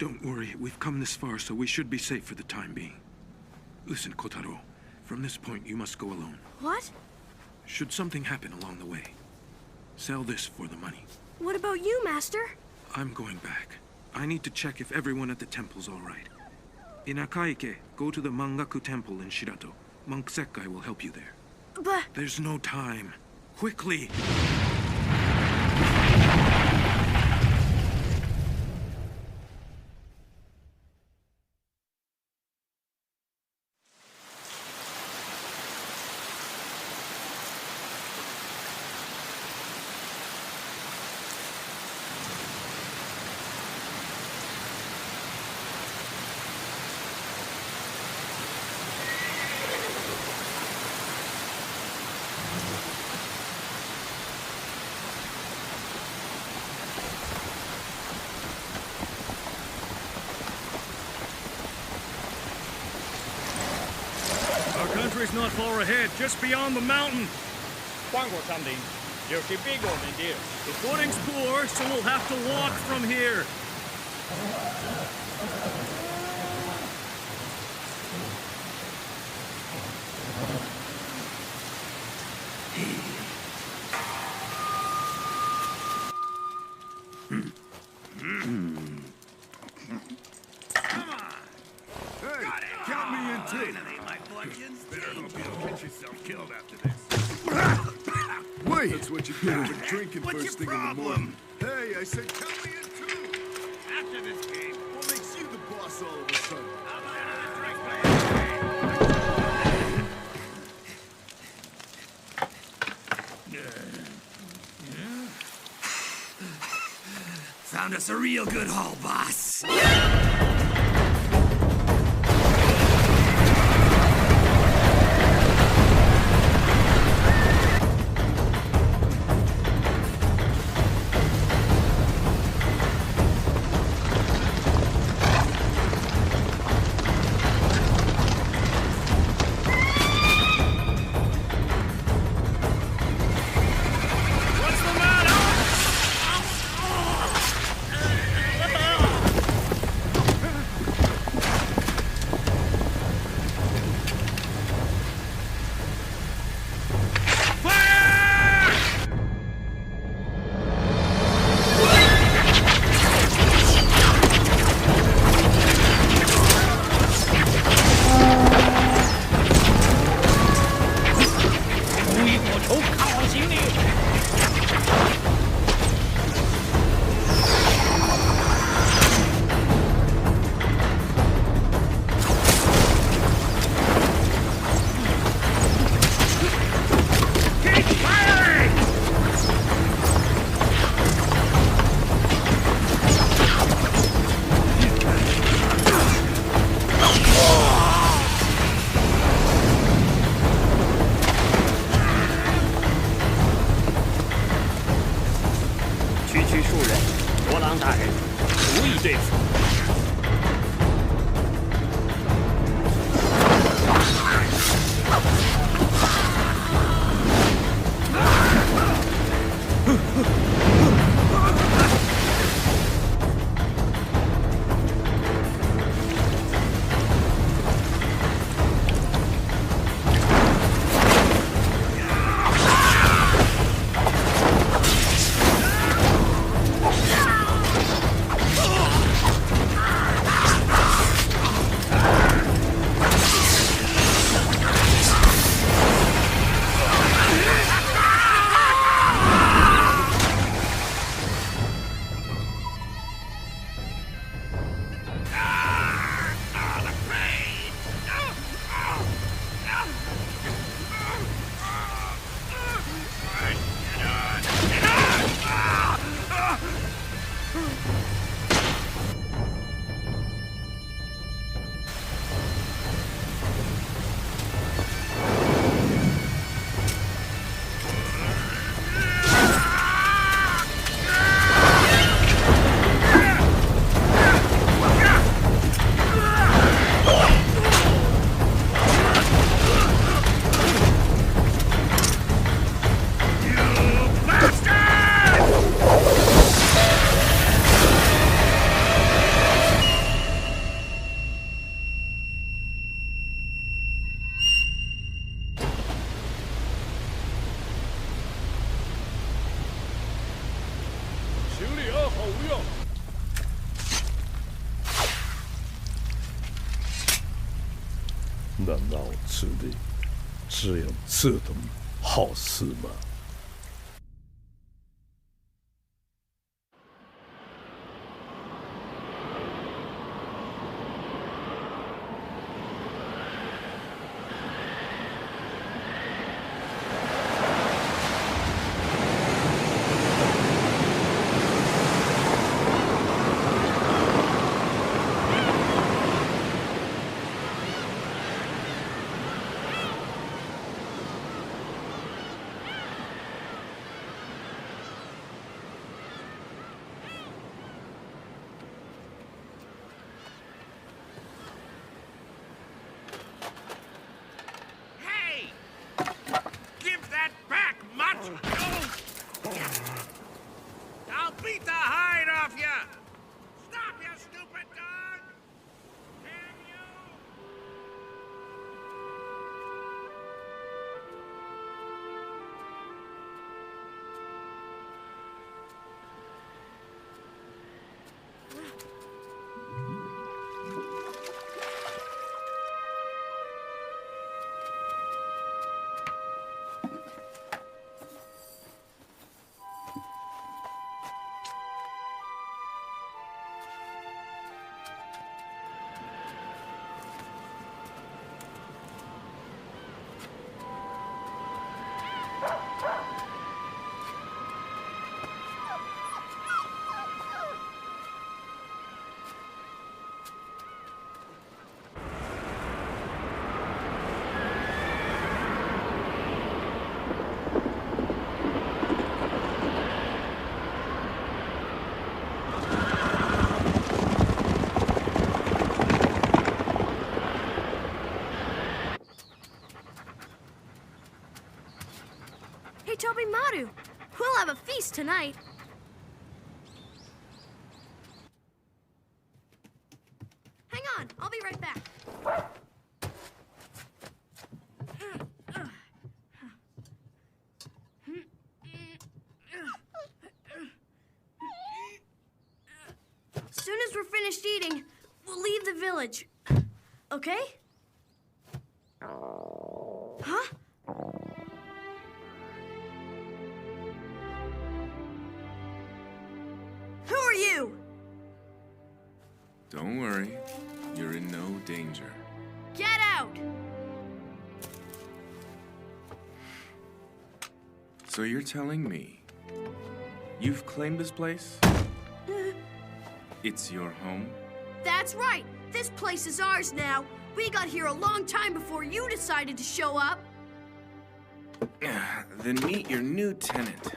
Don't worry, we've come this far, so we should be safe for the time being. Listen, Kotaro. From this point, you must go alone. What? Should something happen along the way, sell this for the money. What about you, Master? I'm going back. I need to check if everyone at the temple's all right. In Akaike, go to the Mangaku Temple in Shirato. Monk Sekkai will help you there. But... There's no time. Quickly! Country's not far ahead, just beyond the mountain. 翻過森林，又是邊個面啲？ The footing's poor, so we'll have to walk from here. Count me in too. Better hope you don't get yourself killed after this. Wait! That's what you get for drinking What's first your thing in the problem? morning. Hey, I said count me in too! After this game, What makes you the boss all of a sudden? I'm gonna drink Found us a real good haul, boss. What's the matter? 难道此地只有这等好事吗？I'll beat the hide off you! Stop, you stupid dog! Damn you! Hey, Tobimaru, we'll have a feast tonight. Hang on, I'll be right back. As soon as we're finished eating, we'll leave the village. Okay? Huh? Who are you? Don't worry. You're in no danger. Get out! So you're telling me you've claimed this place? It's your home? That's right. This place is ours now. We got here a long time before you decided to show up. Then meet your new tenant.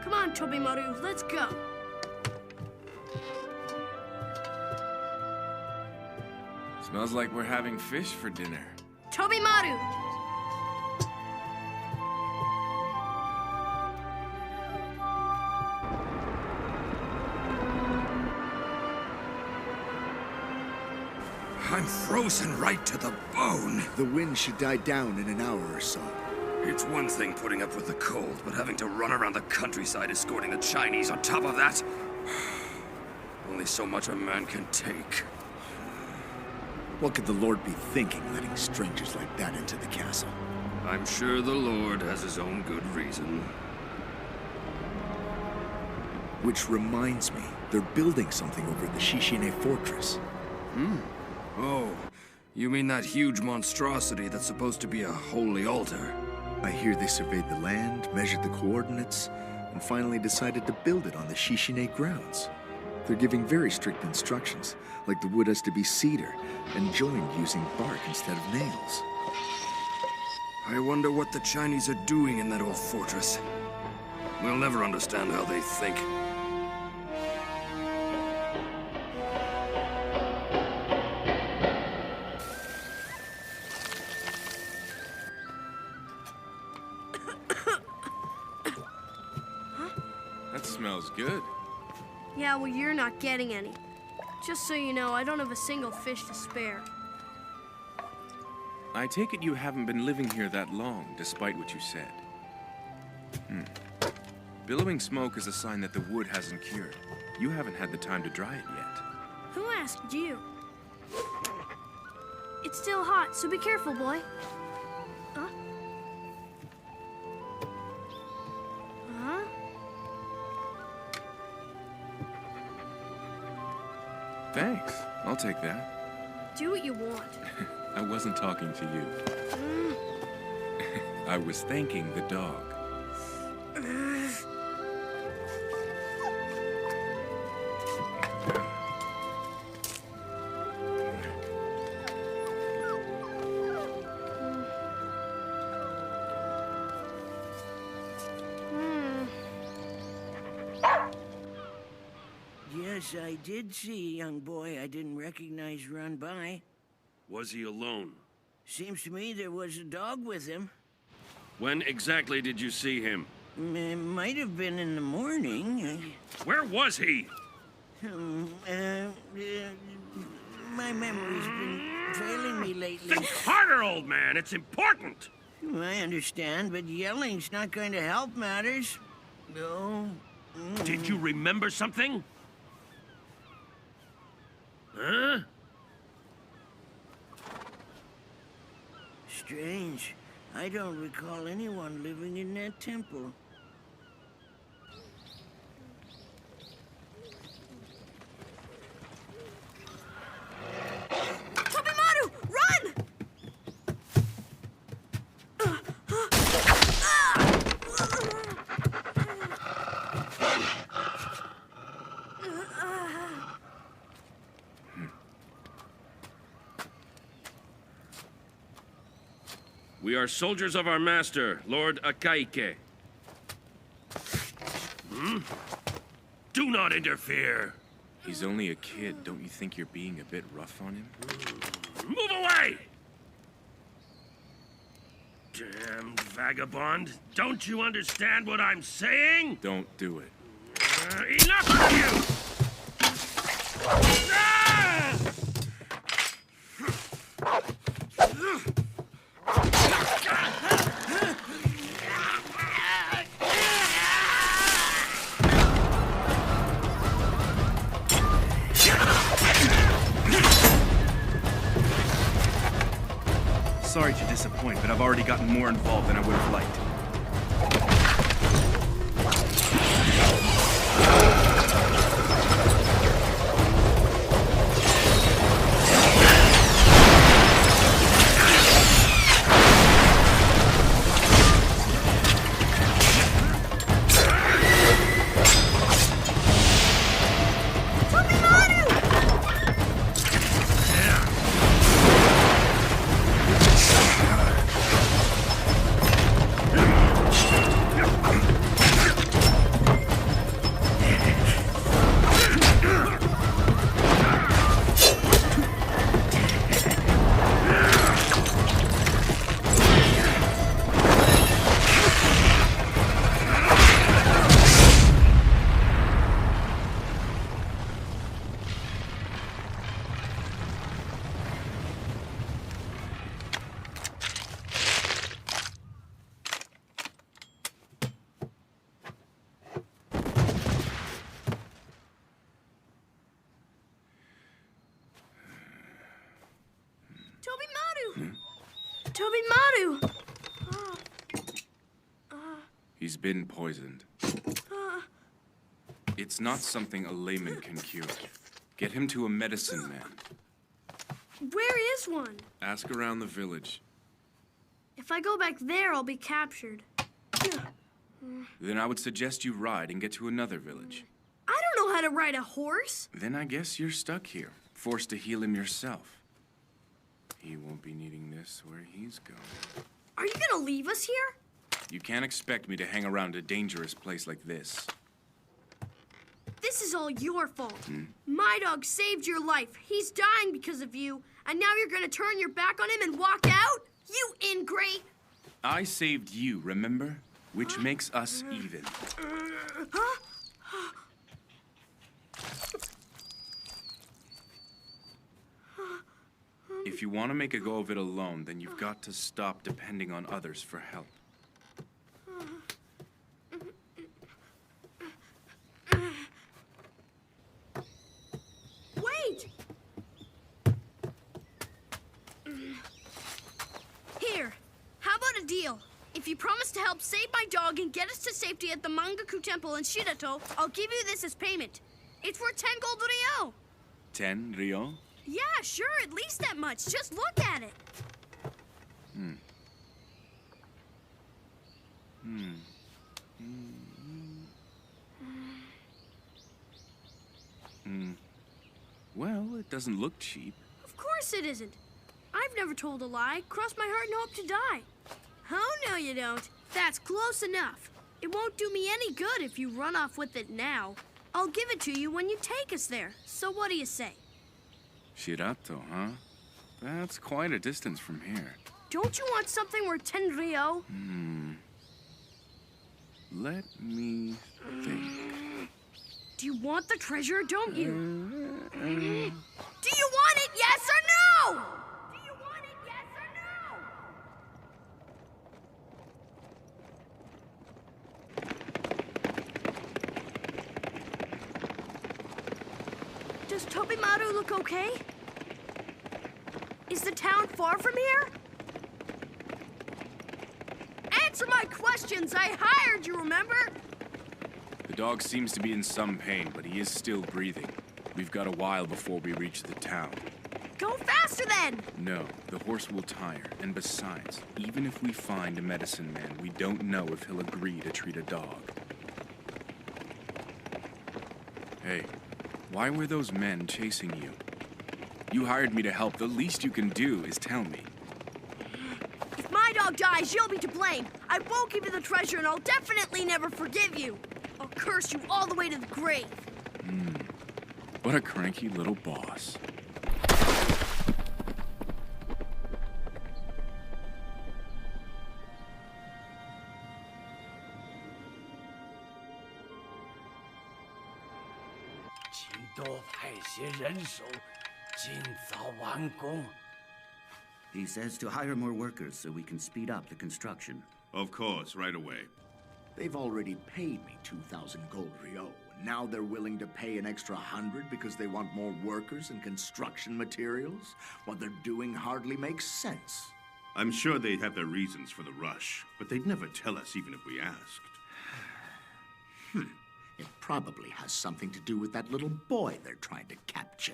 Come on, Tobimaru, let's go. Smells like we're having fish for dinner. Tobimaru! I'm frozen right to the bone. The wind should die down in an hour or so. It's one thing putting up with the cold, but having to run around the countryside escorting the Chinese on top of that? Only so much a man can take. What could the Lord be thinking, letting strangers like that into the castle? I'm sure the Lord has his own good reason. Which reminds me, they're building something over the Shishine Fortress. Oh, you mean that huge monstrosity that's supposed to be a holy altar? I hear they surveyed the land, measured the coordinates, and finally decided to build it on the Shishine grounds. They're giving very strict instructions, like the wood has to be cedar, and joined using bark instead of nails. I wonder what the Chinese are doing in that old fortress. We'll never understand how they think. That smells good. Yeah, well, you're not getting any. Just so you know, I don't have a single fish to spare. I take it you haven't been living here that long, despite what you said. Billowing smoke is a sign that the wood hasn't cured. You haven't had the time to dry it yet. Who asked you? It's still hot, so be careful, boy. Huh? Huh? Thanks. I'll take that. Do what you want. I wasn't talking to you. I was thanking the dog. Yes, I did see a young boy I didn't recognize run by. Was he alone? Seems to me there was a dog with him. When exactly did you see him? It might have been in the morning. Where was he? My memory's been failing me lately. Think harder, old man. It's important. I understand, but yelling's not going to help matters. No. Did you remember something? Huh? Strange. I don't recall anyone living in that temple. Tobimaru, run! We are soldiers of our master, Lord Akaike. Do not interfere. He's only a kid. Don't you think you're being a bit rough on him? Move away! Damned vagabond. Don't you understand what I'm saying? Don't do it. Enough of you! Ah! Sorry to disappoint, but I've already gotten more involved than I would have liked. Tobimaru! He's been poisoned. It's not something a layman can cure. Get him to a medicine man. Where is one? Ask around the village. If I go back there, I'll be captured. Then I would suggest you ride and get to another village. I don't know how to ride a horse. Then I guess you're stuck here, forced to heal him yourself. He won't be needing this where he's going. Are you gonna leave us here? You can't expect me to hang around a dangerous place like this. This is all your fault. My dog saved your life. He's dying because of you. And now you're gonna turn your back on him and walk out? You ingrate! I saved you, remember? Which makes us even. Huh? If you want to make a go of it alone, then you've got to stop depending on others for help. Wait! If you promise to help save my dog and get us to safety at the Mangaku Temple in Shirato, I'll give you this as payment. It's for 10 gold ryo. 10 Rio? Yeah, sure, at least that much. Just look at it. Well, it doesn't look cheap. Of course it isn't. I've never told a lie, crossed my heart and hoped to die. Oh, no you don't. That's close enough. It won't do me any good if you run off with it now. I'll give it to you when you take us there. So what do you say? Shirato, huh? That's quite a distance from here. Don't you want something worth 10 ryo? Let me think. Do you want the treasure, don't you? Do you want it, yes or no? Do you want it, yes or no? Does Tobimaru look okay? Is the town far from here? Answer my questions! I hired you, remember? The dog seems to be in some pain, but he is still breathing. We've got a while before we reach the town. Go faster then! No, the horse will tire. And besides, even if we find a medicine man, we don't know if he'll agree to treat a dog. Hey, why were those men chasing you? You hired me to help. The least you can do is tell me. If my dog dies, you'll be to blame. I won't give you the treasure, and I'll definitely never forgive you. I'll curse you all the way to the grave. What a cranky little boss. He says to hire more workers so we can speed up the construction. Of course, right away. They've already paid me 2,000 gold ryo. Now they're willing to pay an extra 100 because they want more workers and construction materials? What they're doing hardly makes sense. I'm sure they have their reasons for the rush, but they'd never tell us even if we asked. It probably has something to do with that little boy they're trying to capture.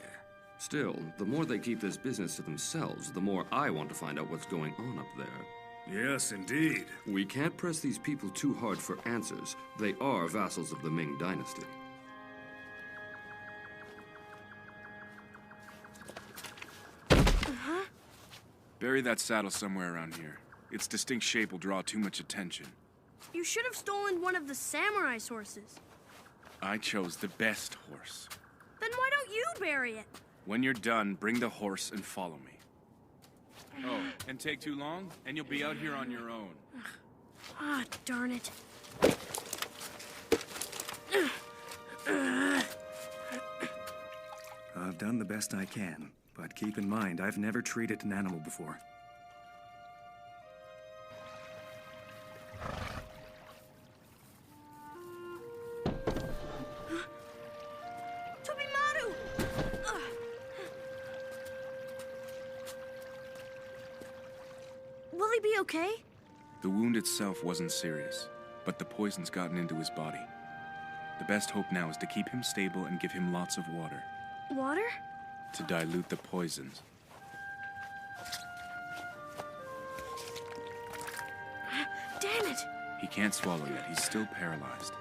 Still, the more they keep this business to themselves, the more I want to find out what's going on up there. Yes, indeed. We can't press these people too hard for answers. They are vassals of the Ming Dynasty. Bury that saddle somewhere around here. Its distinct shape will draw too much attention. You should have stolen one of the samurai's horses. I chose the best horse. Then why don't you bury it? When you're done, bring the horse and follow me. Oh, and take too long, and you'll be out here on your own. Ah, darn it. I've done the best I can, but keep in mind, I've never treated an animal before. Tobimaru! Will he be okay? The wound itself wasn't serious, but the poison's gotten into his body. The best hope now is to keep him stable and give him lots of water. Water? To dilute the poisons. Damn it! He can't swallow yet. He's still paralyzed.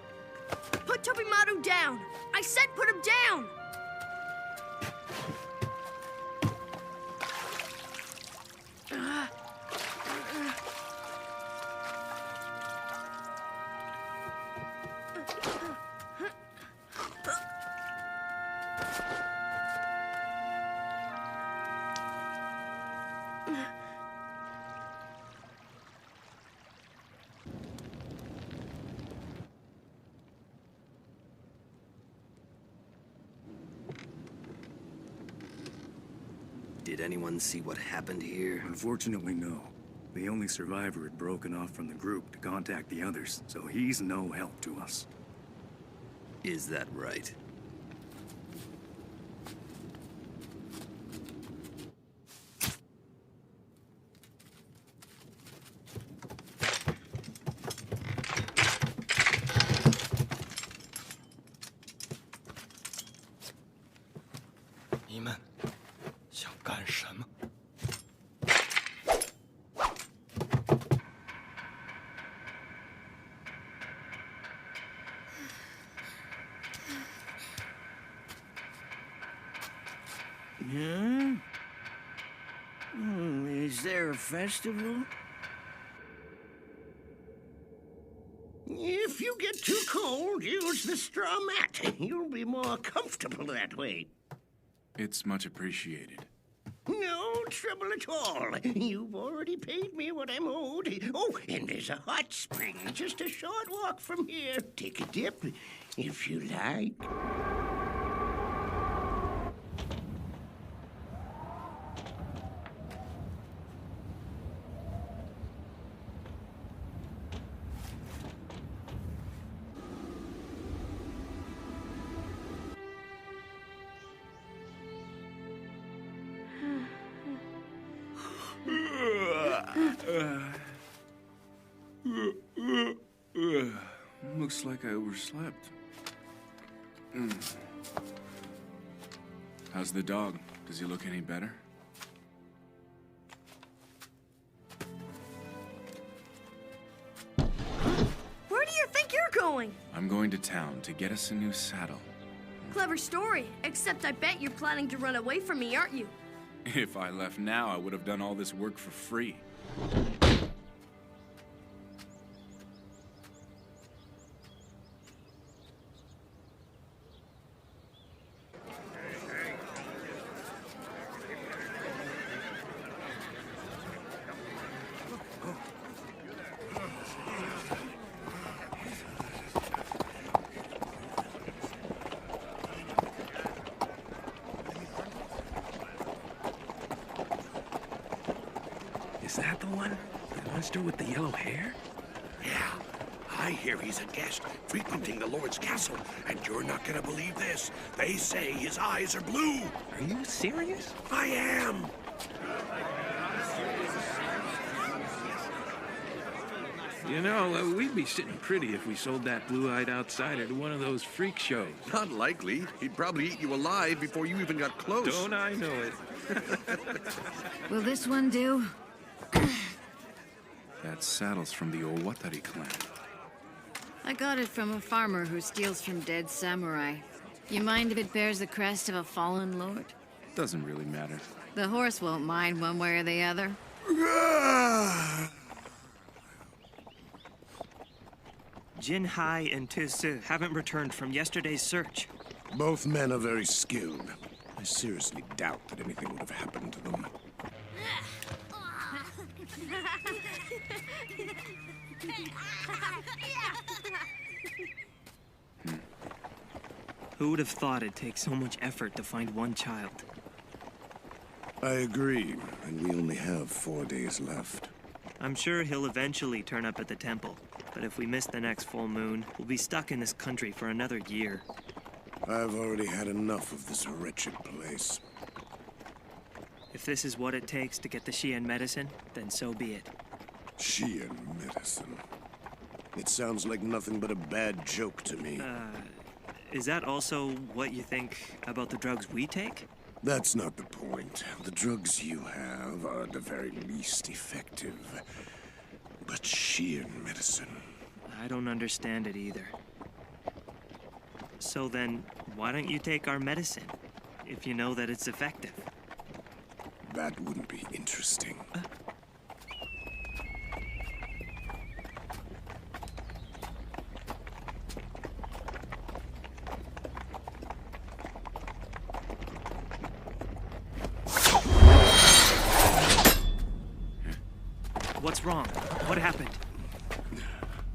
Put Tobimaru down! I said put him down! Did anyone see what happened here? Unfortunately, no. The only survivor had broken off from the group to contact the others, so he's no help to us. Is that right? 你们想干什么？ Huh? Is there a festival? If you get too cold, use the straw mat. You'll be more comfortable that way. It's much appreciated. No trouble at all. You've already paid me what I'm owed. Oh, and there's a hot spring just a short walk from here. Take a dip if you like. Looks like I overslept. How's the dog? Does he look any better? Where do you think you're going? I'm going to town to get us a new saddle. Clever story, except I bet you're planning to run away from me, aren't you? If I left now, I would have done all this work for free. Is that the one? The monster with the yellow hair? Yeah, I hear he's a guest frequenting the Lord's castle, and you're not gonna believe this. They say his eyes are blue. Are you serious? I am. You know, we'd be sitting pretty if we sold that blue-eyed outsider to one of those freak shows. Not likely. He'd probably eat you alive before you even got close. Don't I know it? Will this one do? That saddle's from the Owatari clan. I got it from a farmer who steals from dead samurai. You mind if it bears the crest of a fallen lord? Doesn't really matter. The horse won't mind one way or the other. Jin Hai and Tusu haven't returned from yesterday's search. Both men are very skilled. I seriously doubt that anything would have happened to them. Who would have thought it'd take so much effort to find one child? I agree, and we only have 4 days left. I'm sure he'll eventually turn up at the temple, but if we miss the next full moon, we'll be stuck in this country for another year. I've already had enough of this wretched place. If this is what it takes to get the Xian medicine, then so be it. Xian medicine. It sounds like nothing but a bad joke to me. Is that also what you think about the drugs we take? That's not the point. The drugs you have are at the very least effective. But Xian medicine... I don't understand it either. So then, why don't you take our medicine, if you know that it's effective? That wouldn't be interesting. What's wrong? What happened?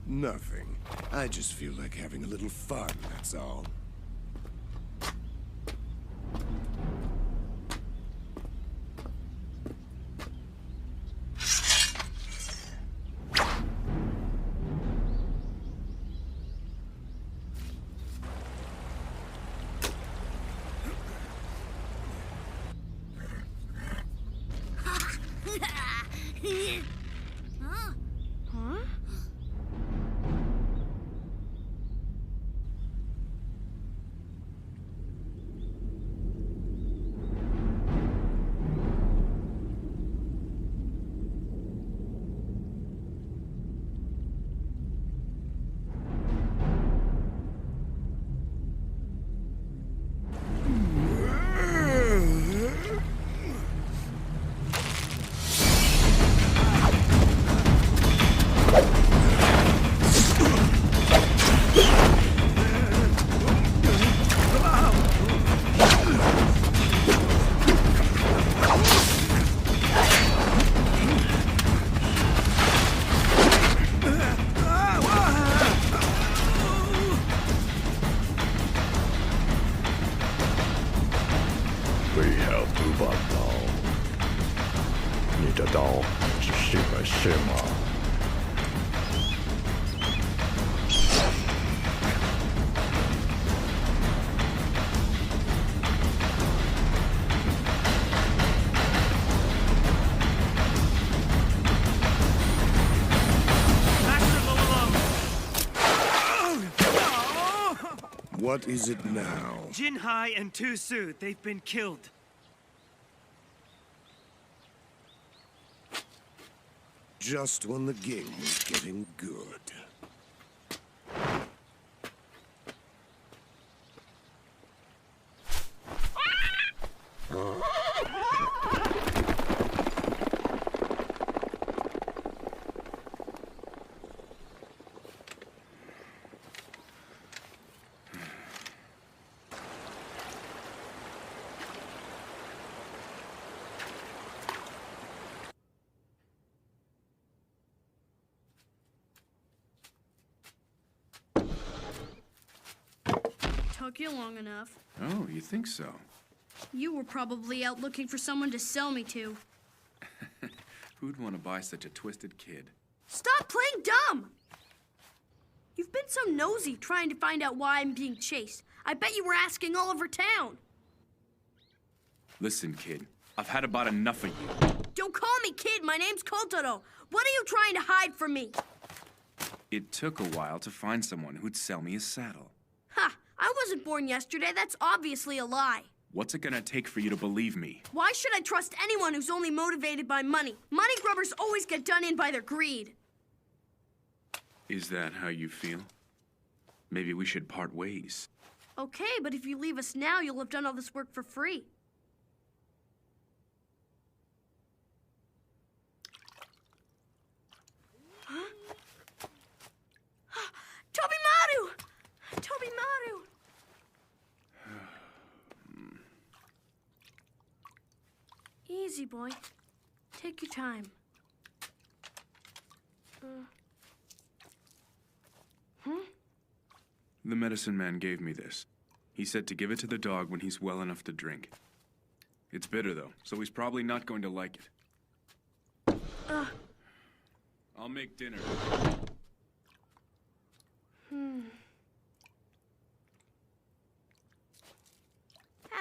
Nothing. I just feel like having a little fun, that's all. 读把刀，你的刀只是个什么？ What is it now? Jinhai and Tu Su, they've been killed. Just when the game was getting good. Took you long enough. Oh, you think so? You were probably out looking for someone to sell me to. Who'd want to buy such a twisted kid? Stop playing dumb! You've been so nosy trying to find out why I'm being chased. I bet you were asking all over town. Listen, kid. I've had about enough of you. Don't call me kid. My name's Kotaro. What are you trying to hide from me? It took a while to find someone who'd sell me a saddle. Ha! I wasn't born yesterday. That's obviously a lie. What's it gonna take for you to believe me? Why should I trust anyone who's only motivated by money? Money grubbers always get done in by their greed. Is that how you feel? Maybe we should part ways. Okay, but if you leave us now, you'll have done all this work for free. Huh? Tobimaru! Tobimaru! Easy, boy. Take your time. The medicine man gave me this. He said to give it to the dog when he's well enough to drink. It's bitter, though, so he's probably not going to like it. I'll make dinner.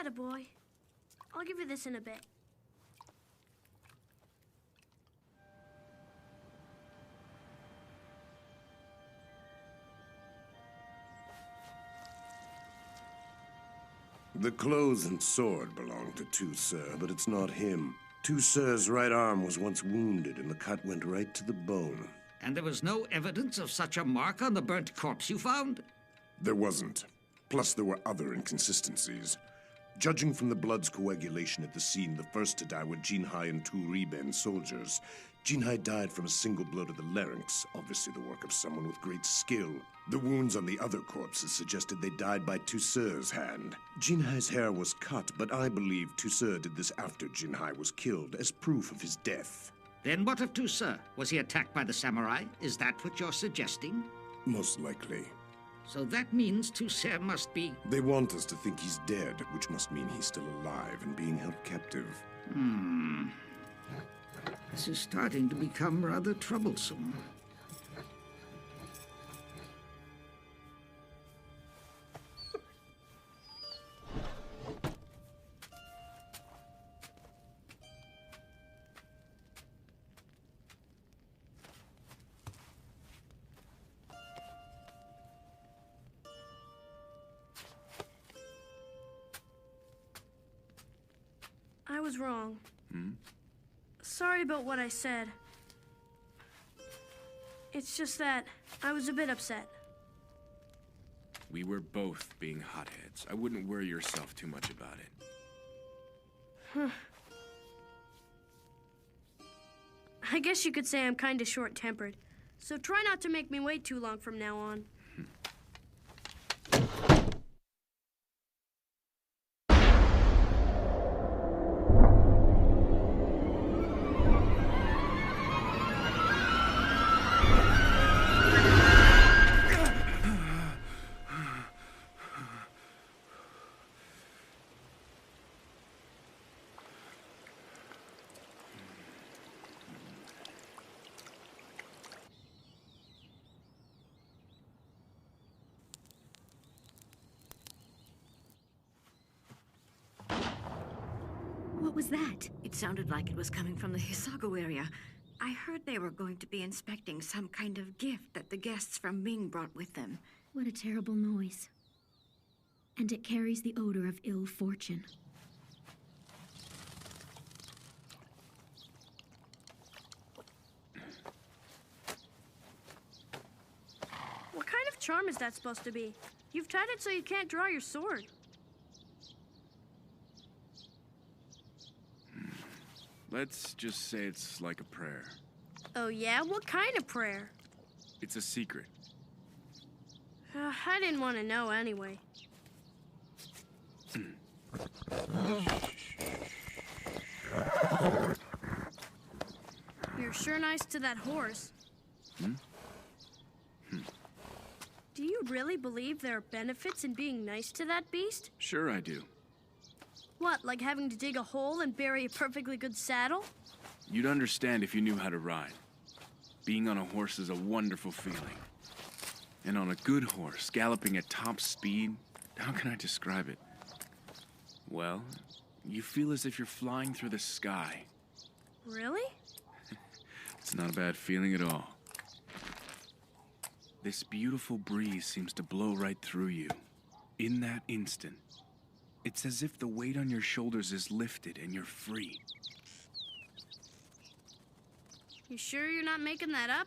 Attaboy. I'll give you this in a bit. The clothes and sword belong to Tu Sir, but it's not him. Tu Sir's right arm was once wounded, and the cut went right to the bone. And there was no evidence of such a mark on the burnt corpse you found? There wasn't. Plus, there were other inconsistencies. Judging from the blood's coagulation at the scene, the first to die were Jinhai and Tu Riben soldiers. Jinhai died from a single blow to the larynx, obviously the work of someone with great skill. The wounds on the other corpses suggested they died by Tu Sir's hand. Jinhai's hair was cut, but I believe Tu Sir did this after Jinhai was killed, as proof of his death. Then what of Tu Sir? Was he attacked by the samurai? Is that what you're suggesting? Most likely. So that means Tu Sir must be... They want us to think he's dead, which must mean he's still alive and being held captive. This is starting to become rather troublesome. I was wrong. Sorry about what I said. It's just that I was a bit upset. We were both being hotheads. I wouldn't worry yourself too much about it. I guess you could say I'm kind of short-tempered. So try not to make me wait too long from now on. What was that? It sounded like it was coming from the Hisago area. I heard they were going to be inspecting some kind of gift that the guests from Ming brought with them. What a terrible noise. And it carries the odor of ill fortune. What kind of charm is that supposed to be? You've tied it so you can't draw your sword. Let's just say it's like a prayer. Oh yeah? What kind of prayer? It's a secret. I didn't want to know anyway. You're sure nice to that horse. Do you really believe there are benefits in being nice to that beast? Sure I do. What, like having to dig a hole and bury a perfectly good saddle? You'd understand if you knew how to ride. Being on a horse is a wonderful feeling. And on a good horse, galloping at top speed, how can I describe it? Well, you feel as if you're flying through the sky. Really? It's not a bad feeling at all. This beautiful breeze seems to blow right through you. In that instant, it's as if the weight on your shoulders is lifted and you're free. You sure you're not making that up?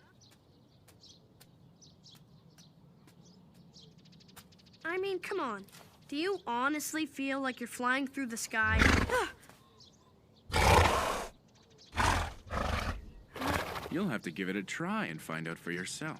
I mean, come on. Do you honestly feel like you're flying through the sky? You'll have to give it a try and find out for yourself.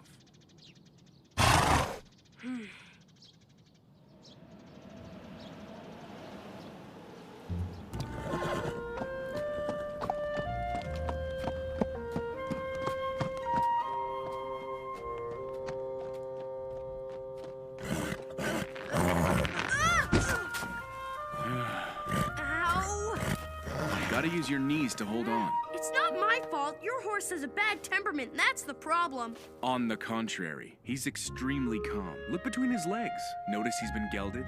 Gotta use your knees to hold on. It's not my fault. Your horse has a bad temperament, and that's the problem. On the contrary, he's extremely calm. Look between his legs. Notice he's been gelded?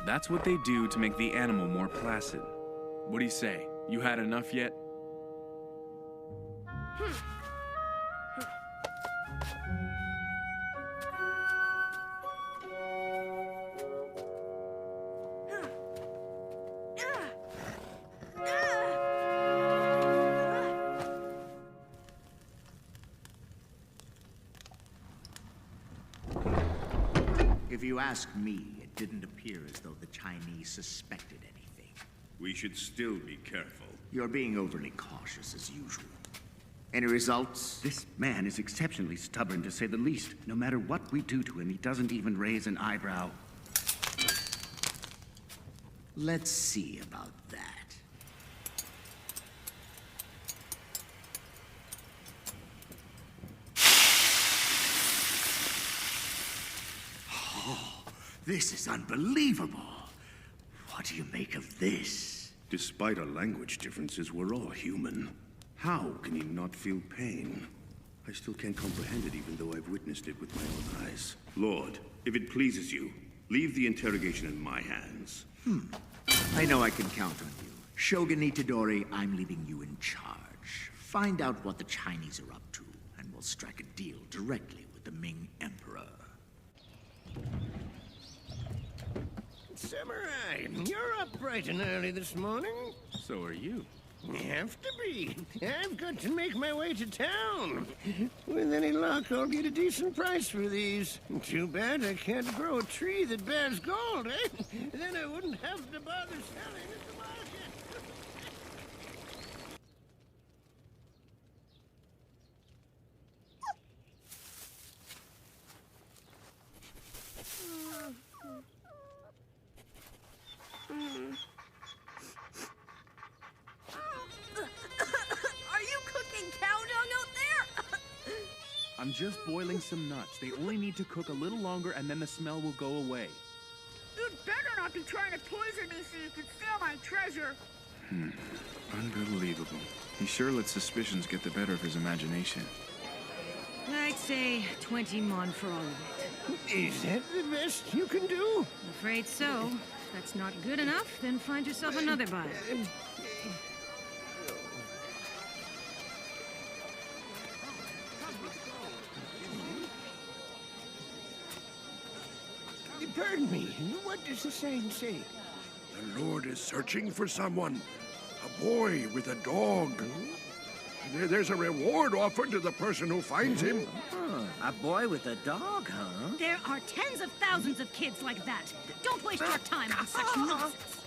That's what they do to make the animal more placid. What do you say? You had enough yet? If you ask me, it didn't appear as though the Chinese suspected anything. We should still be careful. You're being overly cautious as usual. Any results? This man is exceptionally stubborn, to say the least. No matter what we do to him, he doesn't even raise an eyebrow. Let's see about that. This is unbelievable. What do you make of this? Despite our language differences, we're all human. How can he not feel pain? I still can't comprehend it, even though I've witnessed it with my own eyes. Lord, if it pleases you, leave the interrogation in my hands. I know I can count on you. Shogun Itadori, I'm leaving you in charge. Find out what the Chinese are up to, and we'll strike a deal directly with the Ming Emperor. Samurai, you're up bright and early this morning. So are you. Have to be. I've got to make my way to town. With any luck, I'll get a decent price for these. Too bad I can't grow a tree that bears gold, eh? Then I wouldn't have to bother selling at the market. Are you cooking cow dung out there? I'm just boiling some nuts. They only need to cook a little longer and then the smell will go away. You'd better not be trying to poison me so you can steal my treasure. Unbelievable. He sure lets suspicions get the better of his imagination. I'd say 20 mon for all of it. Is that the best you can do? Afraid so. If that's not good enough, then find yourself another buyer. Pardon me, what does the sign say? The Lord is searching for someone. A boy with a dog. There's a reward offered to the person who finds him. A boy with a dog, huh? There are tens of thousands of kids like that. Don't waste your time on such nonsense.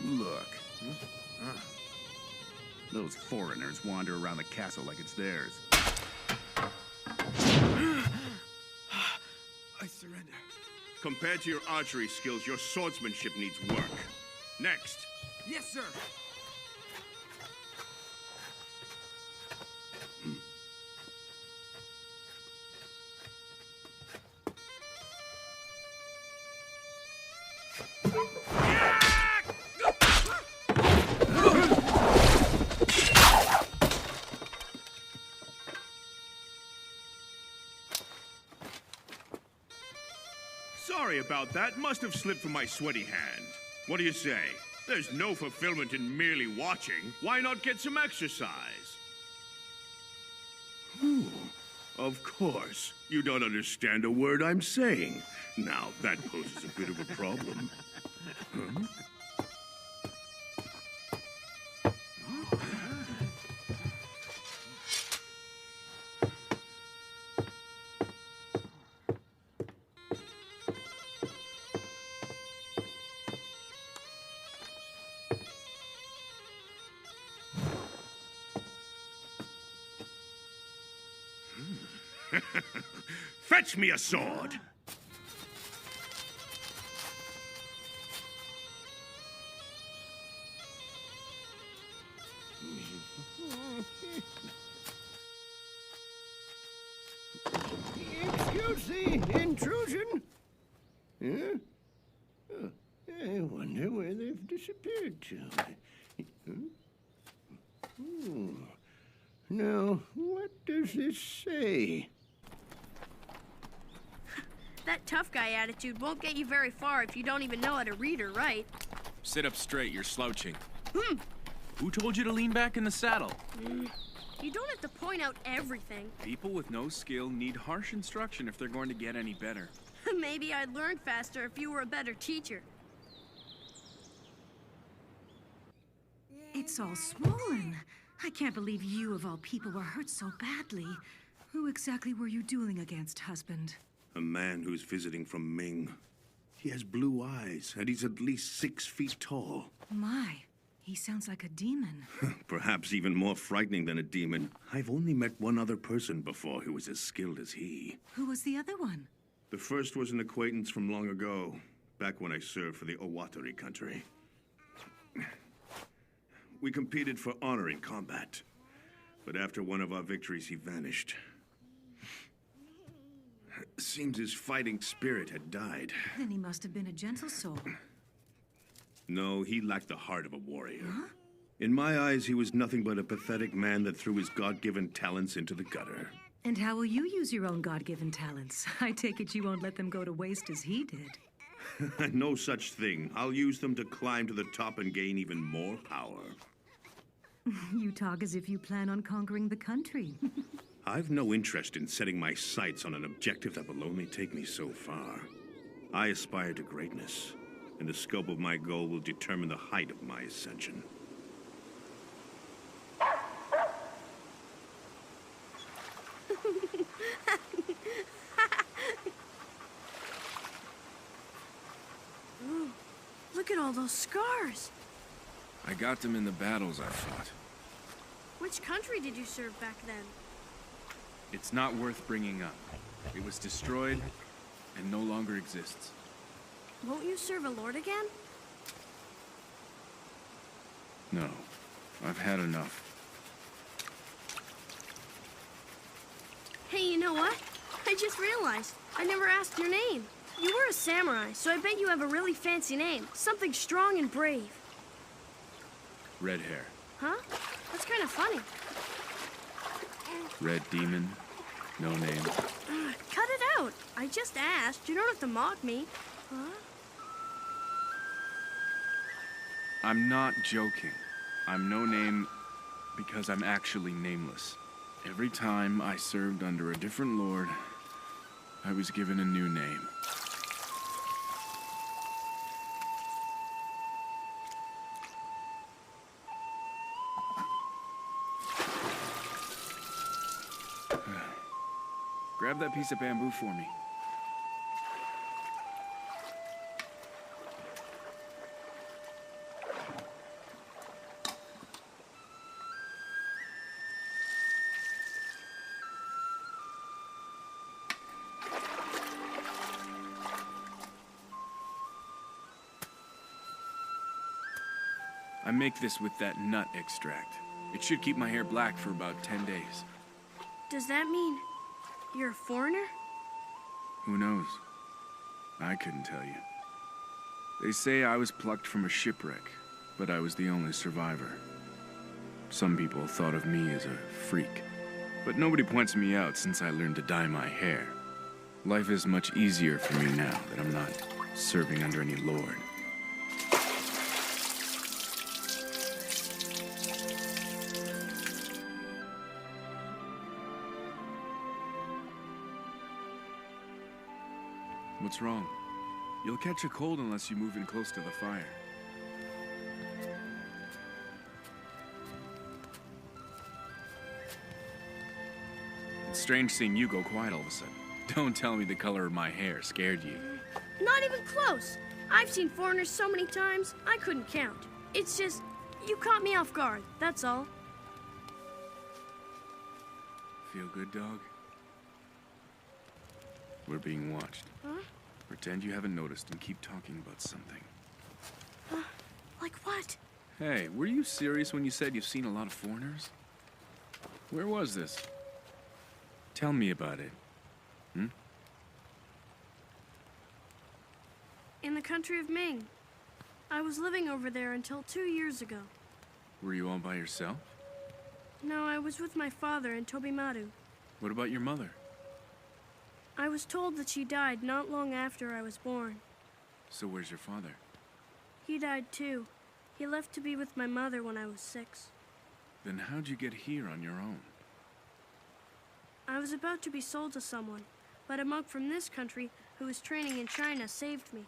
Look. Those foreigners wander around the castle like it's theirs. I surrender. Compared to your archery skills, your swordsmanship needs work. Next. Yes, sir. Sorry about that. Must have slipped from my sweaty hand. What do you say? There's no fulfillment in merely watching. Why not get some exercise? Of course. You don't understand a word I'm saying. Now, that poses a bit of a problem. Huh? Fetch me a sword! Excuse the intrusion? Huh? Oh, I wonder where they've disappeared to. Now, what does this say? That tough guy attitude won't get you very far if you don't even know how to read or write. Sit up straight, you're slouching. Who told you to lean back in the saddle? You don't have to point out everything. People with no skill need harsh instruction if they're going to get any better. Maybe I'd learn faster if you were a better teacher. It's all swollen. I can't believe you, of all people, were hurt so badly. Who exactly were you dueling against, husband? A man who's visiting from Ming. He has blue eyes, and he's at least 6 feet tall. My, he sounds like a demon. Perhaps even more frightening than a demon. I've only met one other person before who was as skilled as he. Who was the other one? The first was an acquaintance from long ago, back when I served for the Owatari country. We competed for honor in combat, but after one of our victories, he vanished. Seems his fighting spirit had died. Then he must have been a gentle soul. No, he lacked the heart of a warrior. Huh? In my eyes, he was nothing but a pathetic man that threw his God-given talents into the gutter. And how will you use your own God-given talents? I take it you won't let them go to waste as he did. No such thing. I'll use them to climb to the top and gain even more power. You talk as if you plan on conquering the country. I've no interest in setting my sights on an objective that will only take me so far. I aspire to greatness, and the scope of my goal will determine the height of my ascension. Ooh, look at all those scars. I got them in the battles I fought. Which country did you serve back then? It's not worth bringing up. It was destroyed and no longer exists. Won't you serve a lord again? No, I've had enough. Hey, you know what? I just realized I never asked your name. You were a samurai, so I bet you have a really fancy name. Something strong and brave. Red hair. Huh? That's kind of funny. Red demon. No name. Cut it out. I just asked. You don't have to mock me. Huh? I'm not joking. I'm no name because I'm actually nameless. Every time I served under a different lord, I was given a new name. Grab that piece of bamboo for me. I make this with that nut extract. It should keep my hair black for about 10 days. Does that mean you're a foreigner? Who knows? I couldn't tell you. They say I was plucked from a shipwreck, but I was the only survivor. Some people thought of me as a freak, but nobody points me out since I learned to dye my hair. Life is much easier for me now that I'm not serving under any lord. What's wrong? You'll catch a cold unless you move in close to the fire. It's strange seeing you go quiet all of a sudden. Don't tell me the color of my hair scared you. Not even close. I've seen foreigners so many times, I couldn't count. It's just, you caught me off guard, that's all. Feel good, dog? We're being watched. Huh? Pretend you haven't noticed and keep talking about something. Like what? Hey, were you serious when you said you've seen a lot of foreigners? Where was this? Tell me about it. In the country of Ming. I was living over there until 2 years ago. Were you all by yourself? No, I was with my father and Tobimaru. What about your mother? I was told that she died not long after I was born. So where's your father? He died too. He left to be with my mother when I was 6. Then how'd you get here on your own? I was about to be sold to someone, but a monk from this country who was training in China saved me.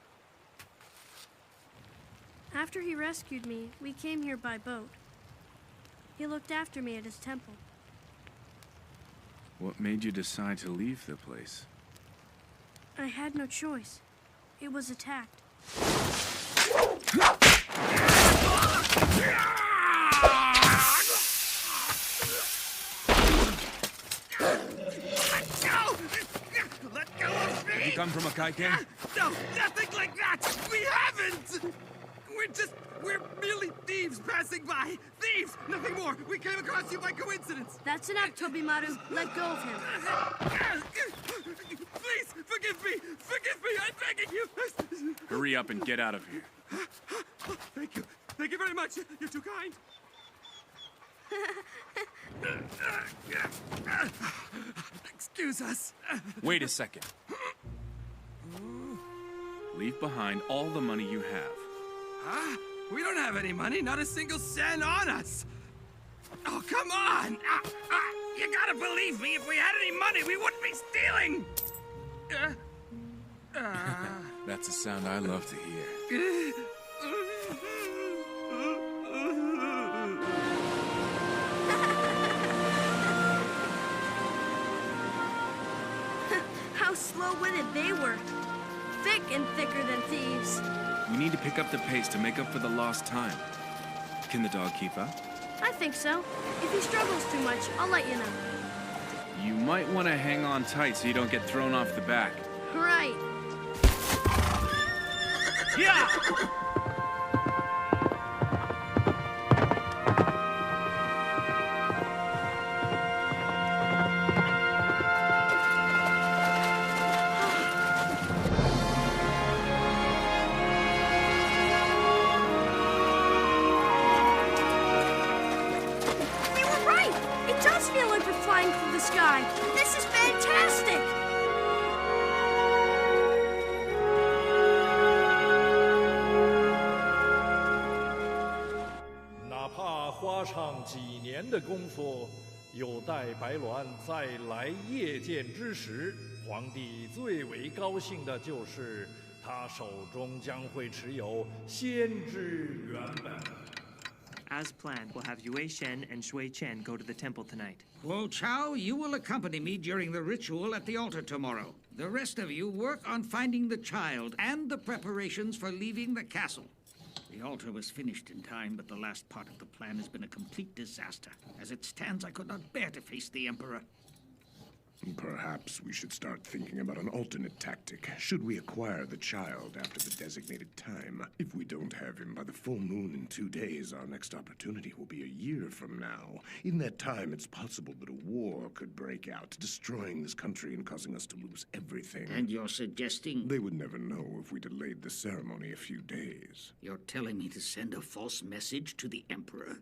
After he rescued me, we came here by boat. He looked after me at his temple. What made you decide to leave the place? I had no choice. It was attacked. Let go of me! Did you come from Akaike? No, nothing like that! We haven't! We're merely thieves passing by! Thieves! Nothing more! We came across you by coincidence! That's enough, Tobimaru. Let go of him. Please, forgive me! Forgive me! I'm begging you! Hurry up and get out of here. Thank you. Thank you very much. You're too kind. Excuse us. Wait a second. Leave behind all the money you have. Huh? We don't have any money, not a single cent on us. Oh, come on! You gotta believe me, if we had any money, we wouldn't be stealing! That's a sound I love to hear. How slow-witted they were. Thick and thicker than thieves. We need to pick up the pace to make up for the lost time. Can the dog keep up? I think so. If he struggles too much, I'll let you know. You might want to hang on tight so you don't get thrown off the back. Right. Yeah! flying through the sky. This is fantastic! As planned, we'll have Yue Shen and Shui Chen go to the temple tonight. Wu Chao, you will accompany me during the ritual at the altar tomorrow. The rest of you work on finding the child and the preparations for leaving the castle. The altar was finished in time, but the last part of the plan has been a complete disaster. As it stands, I could not bear to face the Emperor. Perhaps we should start thinking about an alternate tactic, should we acquire the child after the designated time. If we don't have him by the full moon in 2 days, our next opportunity will be a year from now. In that time, it's possible that a war could break out, destroying this country and causing us to lose everything. And you're suggesting... They would never know if we delayed the ceremony a few days. You're telling me to send a false message to the Emperor?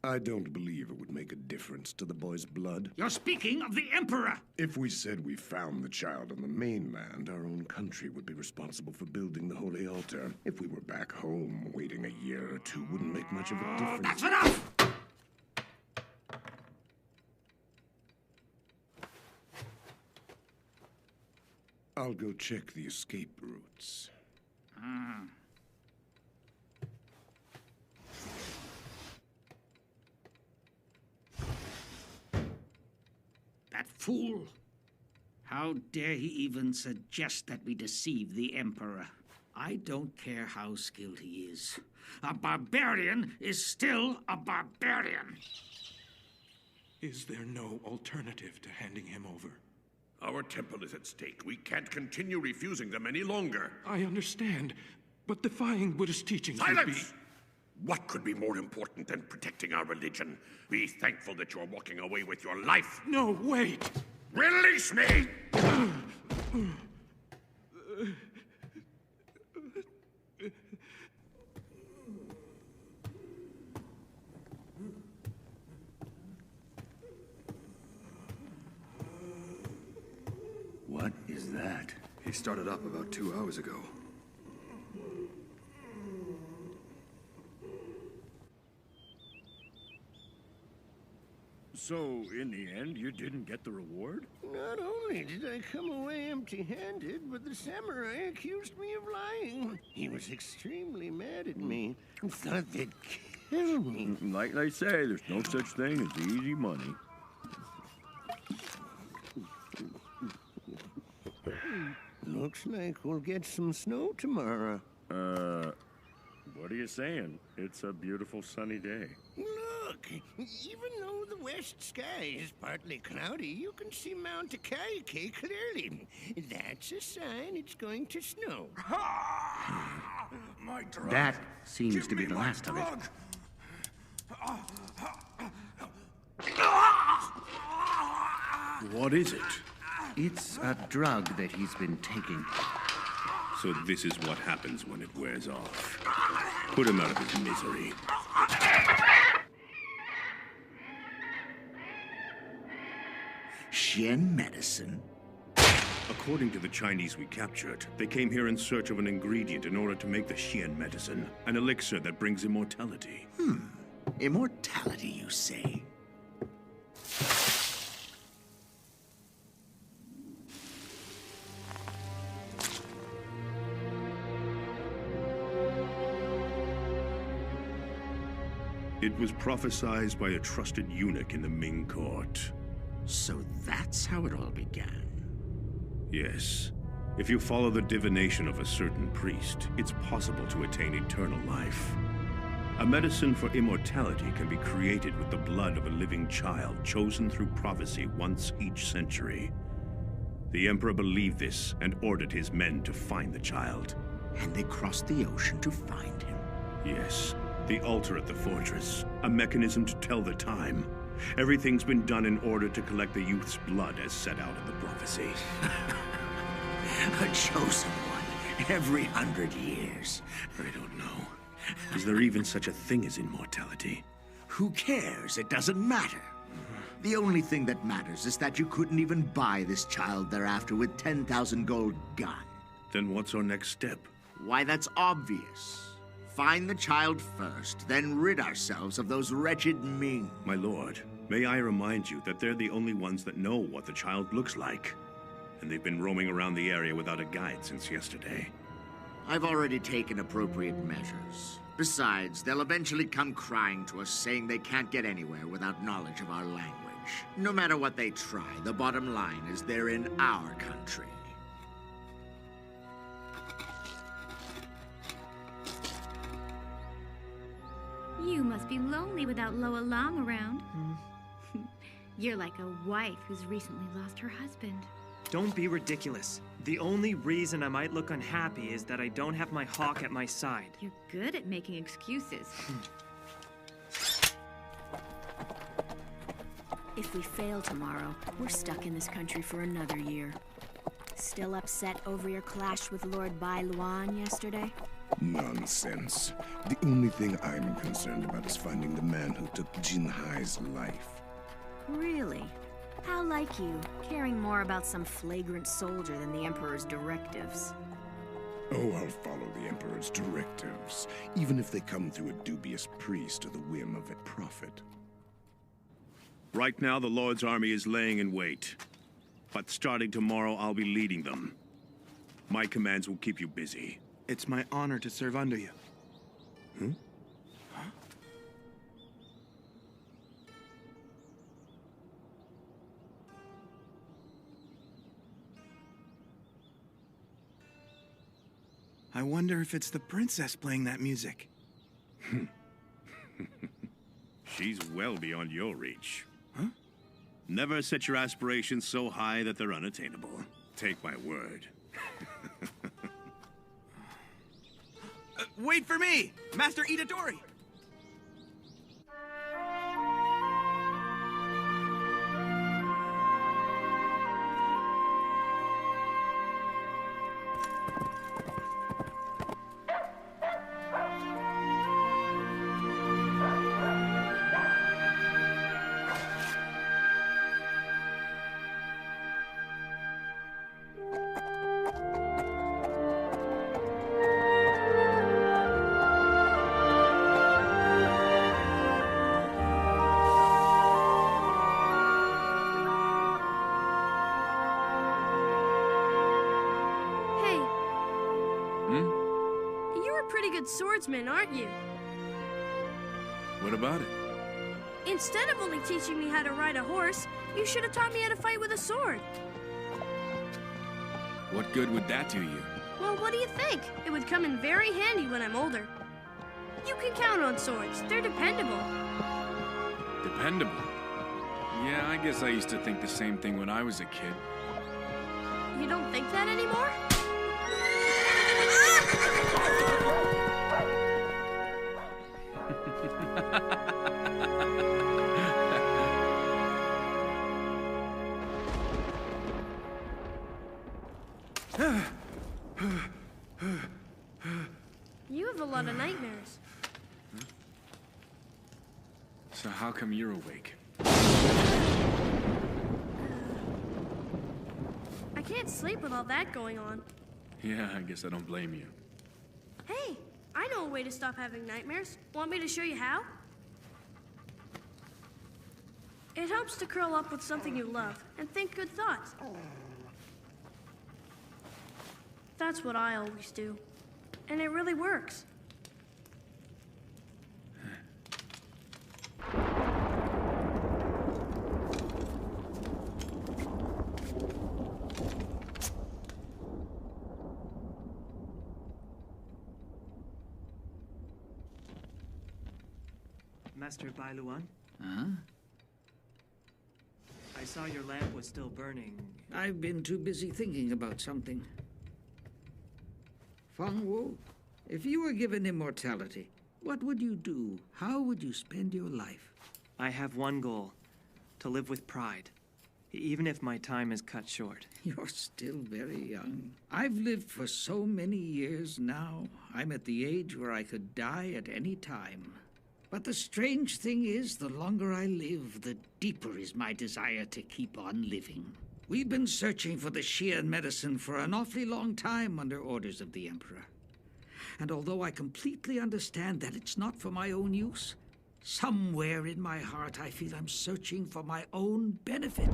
I don't believe it would make a difference to the boy's blood. You're speaking of the Emperor! If we said we found the child on the mainland, our own country would be responsible for building the holy altar. If we were back home, waiting a year or two wouldn't make much of a difference. That's enough! I'll go check the escape routes. That fool! How dare he even suggest that we deceive the Emperor? I don't care how skilled he is. A barbarian is still a barbarian! Is there no alternative to handing him over? Our temple is at stake. We can't continue refusing them any longer. I understand, but defying Buddhist teachings would be... Silence! What could be more important than protecting our religion? Be thankful that you're walking away with your life. No, wait! Release me! What is that? He started up about 2 hours ago. So, in the end, you didn't get the reward? Not only did I come away empty-handed, but the samurai accused me of lying. He was extremely mad at me and thought they'd kill me. Like they say, there's no such thing as easy money. Looks like we'll get some snow tomorrow. What are you saying? It's a beautiful sunny day. Look, even though the west sky is partly cloudy, you can see Mount Akaike clearly. That's a sign it's going to snow. My drug! That seems to be the last of it. What is it? It's a drug that he's been taking. So this is what happens when it wears off. Put him out of his misery. Xian medicine? According to the Chinese we captured, they came here in search of an ingredient in order to make the Xian medicine, an elixir that brings immortality. Immortality, you say? It was prophesied by a trusted eunuch in the Ming court. So that's how it all began. Yes. If you follow the divination of a certain priest, it's possible to attain eternal life. A medicine for immortality can be created with the blood of a living child chosen through prophecy once each century. The Emperor believed this and ordered his men to find the child. And they crossed the ocean to find him. Yes. The altar at the fortress. A mechanism to tell the time. Everything's been done in order to collect the youth's blood as set out in the prophecy. A chosen one, every 100 years. I don't know. Is there even such a thing as immortality? Who cares? It doesn't matter. The only thing that matters is that you couldn't even buy this child thereafter with 10,000 gold gone. Then what's our next step? Why, that's obvious. Find the child first, then rid ourselves of those wretched Ming. My lord, may I remind you that they're the only ones that know what the child looks like. And they've been roaming around the area without a guide since yesterday. I've already taken appropriate measures. Besides, they'll eventually come crying to us saying they can't get anywhere without knowledge of our language. No matter what they try, the bottom line is they're in our country. You must be lonely without Loa Long around. You're like a wife who's recently lost her husband. Don't be ridiculous. The only reason I might look unhappy is that I don't have my hawk at my side. You're good at making excuses. If we fail tomorrow, we're stuck in this country for another year. Still upset over your clash with Lord Bai Luan yesterday? Nonsense. The only thing I'm concerned about is finding the man who took Jin Hai's life. Really? How like you, caring more about some flagrant soldier than the Emperor's directives. Oh, I'll follow the Emperor's directives, even if they come through a dubious priest or the whim of a prophet. Right now, the Lord's army is laying in wait. But starting tomorrow, I'll be leading them. My commands will keep you busy. It's my honor to serve under you. Hmm? I wonder if it's the princess playing that music. She's well beyond your reach. Huh? Never set your aspirations so high that they're unattainable. Take my word. Wait for me! Master Itadori! Swordsman, aren't you? What about it? Instead of only teaching me how to ride a horse, you should have taught me how to fight with a sword. What good would that do you? Well, what do you think? It would come in very handy when I'm older. You can count on swords. They're dependable. Dependable? Yeah, I guess I used to think the same thing when I was a kid. You don't think that anymore? You have a lot of nightmares. So how come you're awake? I can't sleep with all that going on. Yeah, I guess I don't blame you. Hey, I know a way to stop having nightmares. Want me to show you how? It helps to curl up with something you love and think good thoughts. That's what I always do. And it really works. Master Bai Luan? Huh? I saw your lamp was still burning. I've been too busy thinking about something. Feng Wu, if you were given immortality, what would you do? How would you spend your life? I have one goal, to live with pride, even if my time is cut short. You're still very young. I've lived for so many years now. I'm at the age where I could die at any time. But the strange thing is, the longer I live, the deeper is my desire to keep on living. We've been searching for the Xi'an medicine for an awfully long time under orders of the Emperor. And although I completely understand that it's not for my own use, somewhere in my heart I feel I'm searching for my own benefit.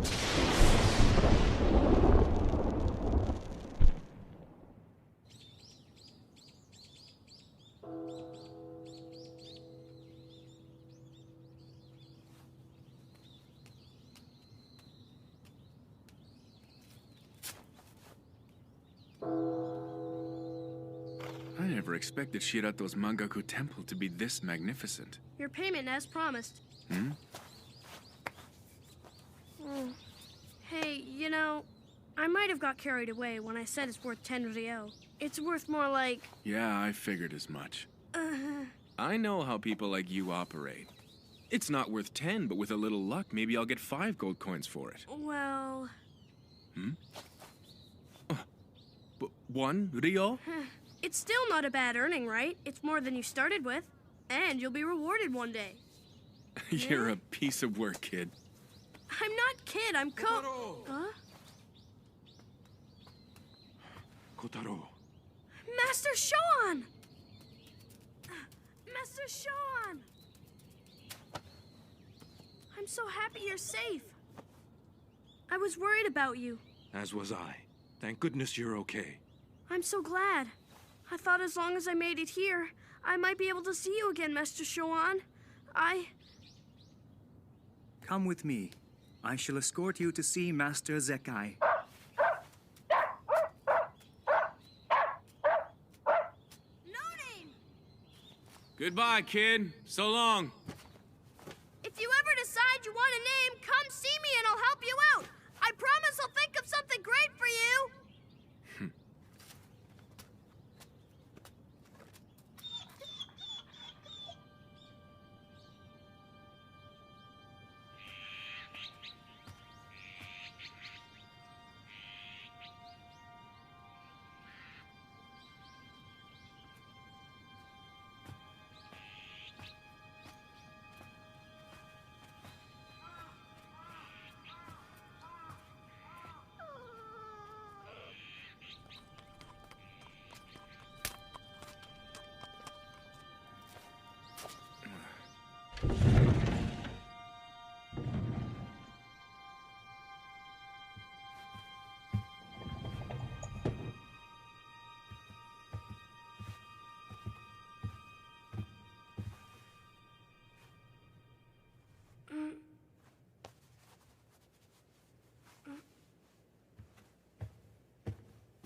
I never expected Shirato's Mangaku Temple to be this magnificent. Your payment as promised. Hmm? Hey, you know, I might have got carried away when I said it's worth 10 Ryo. It's worth more like... Yeah, I figured as much. I know how people like you operate. It's not worth 10, but with a little luck, maybe I'll get 5 gold coins for it. Well... Hmm? But 1 Ryo? It's still not a bad earning, right? It's more than you started with. And you'll be rewarded one day. You're a piece of work, kid. I'm not kid, I'm Huh? Kotaro. Master Shoan! Master Shoan! I'm so happy you're safe. I was worried about you. As was I. Thank goodness you're okay. I'm so glad. I thought as long as I made it here, I might be able to see you again, Master Shoan. Come with me. I shall escort you to see Master Zekai. Goodbye, kid. So long. If you ever decide you want a name, come see me and I'll help you out. I promise I'll think of something great for you.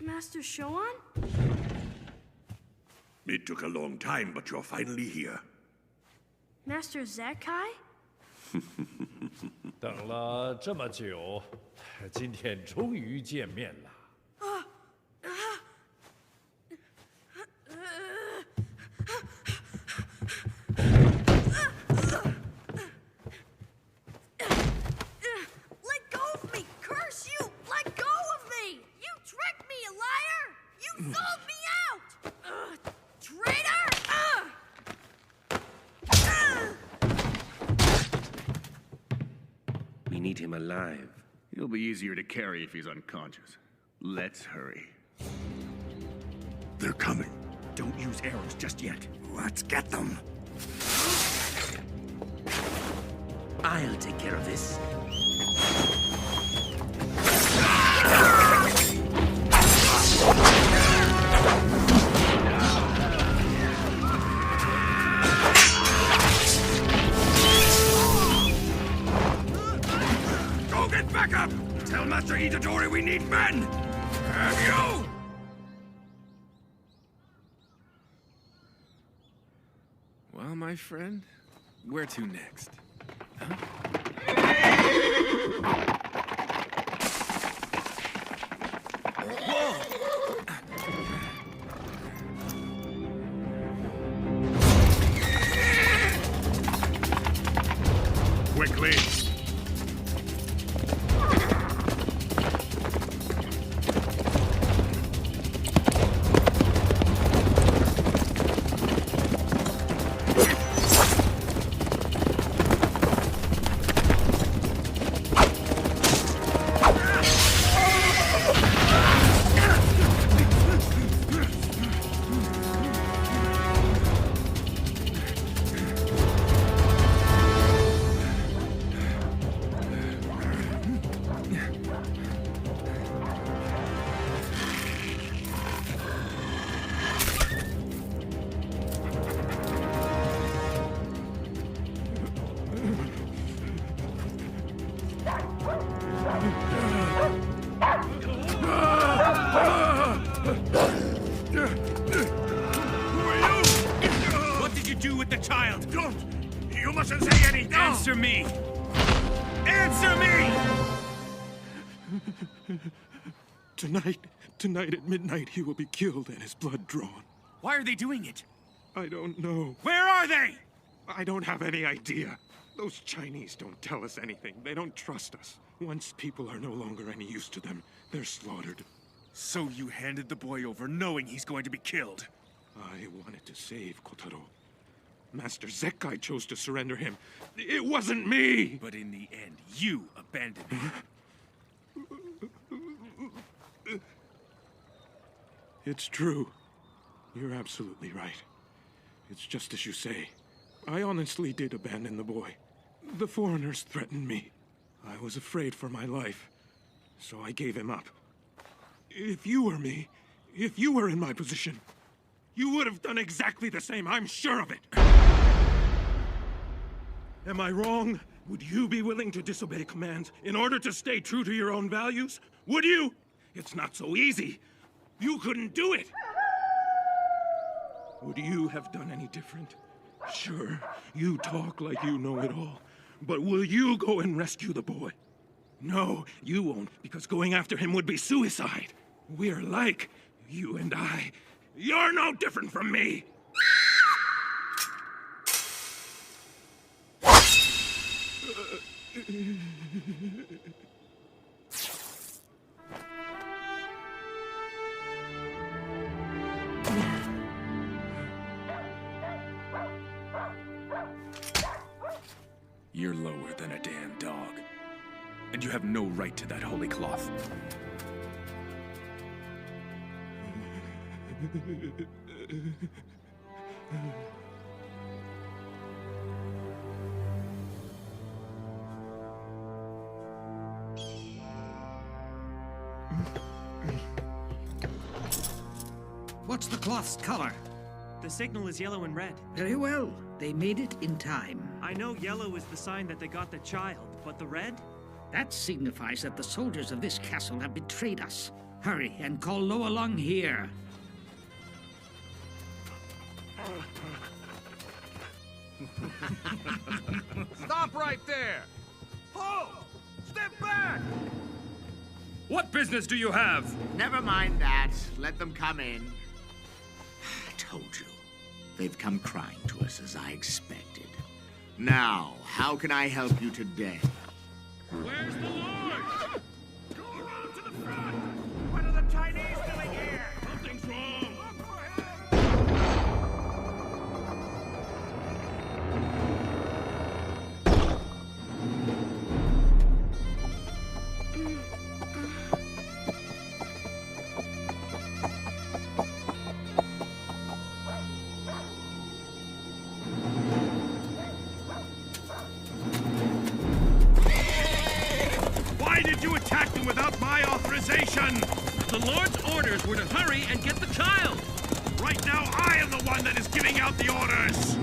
Master Shoan? It took a long time, but you're finally here. Master Zekai? 等了这么久，今天终于见面了。 Let go of me! Curse you! Let go of me! You tricked me, you liar! You sold me out! Traitor! We need him alive. He'll be easier to carry if he's unconscious. Let's hurry. They're coming. Don't use arrows just yet. Let's get them. I'll take care of this. Go get back up! Tell Master Itadori we need men! Have you? Well, my friend, where to next? Huh? Quickly! the child! Don't! You mustn't say anything! Answer me! Answer me! Tonight at midnight, he will be killed and his blood drawn. Why are they doing it? I don't know. Where are they? I don't have any idea. Those Chinese don't tell us anything. They don't trust us. Once people are no longer any use to them, they're slaughtered. So you handed the boy over knowing he's going to be killed? I wanted to save Kotaro. Master Zekai chose to surrender him. It wasn't me! But in the end, you abandoned him. It's true. You're absolutely right. It's just as you say. I honestly did abandon the boy. The foreigners threatened me. I was afraid for my life, so I gave him up. If you were me, if you were in my position, you would have done exactly the same, I'm sure of it. Am I wrong? Would you be willing to disobey commands in order to stay true to your own values? Would you? It's not so easy. You couldn't do it. Would you have done any different? Sure, you talk like you know it all. But will you go and rescue the boy? No, you won't, because going after him would be suicide. We're like, you and I. You're no different from me! You're lower than a damn dog. And you have no right to that holy cloth. What's the cloth's color? The signal is yellow and red. Very well. They made it in time. I know yellow is the sign that they got the child, but the red? That signifies that the soldiers of this castle have betrayed us. Hurry and call Loa Long here. Stop right there! Halt! Step back! What business do you have? Never mind that. Let them come in. I told you. They've come crying to us as I expected. Now, how can I help you today? Where's the Lord? Go around to the front! What are the Chinese doing here? Something's wrong! Why did you attack them without my authorization? The Lord's orders were to hurry and get the child! Right now, I am the one that is giving out the orders!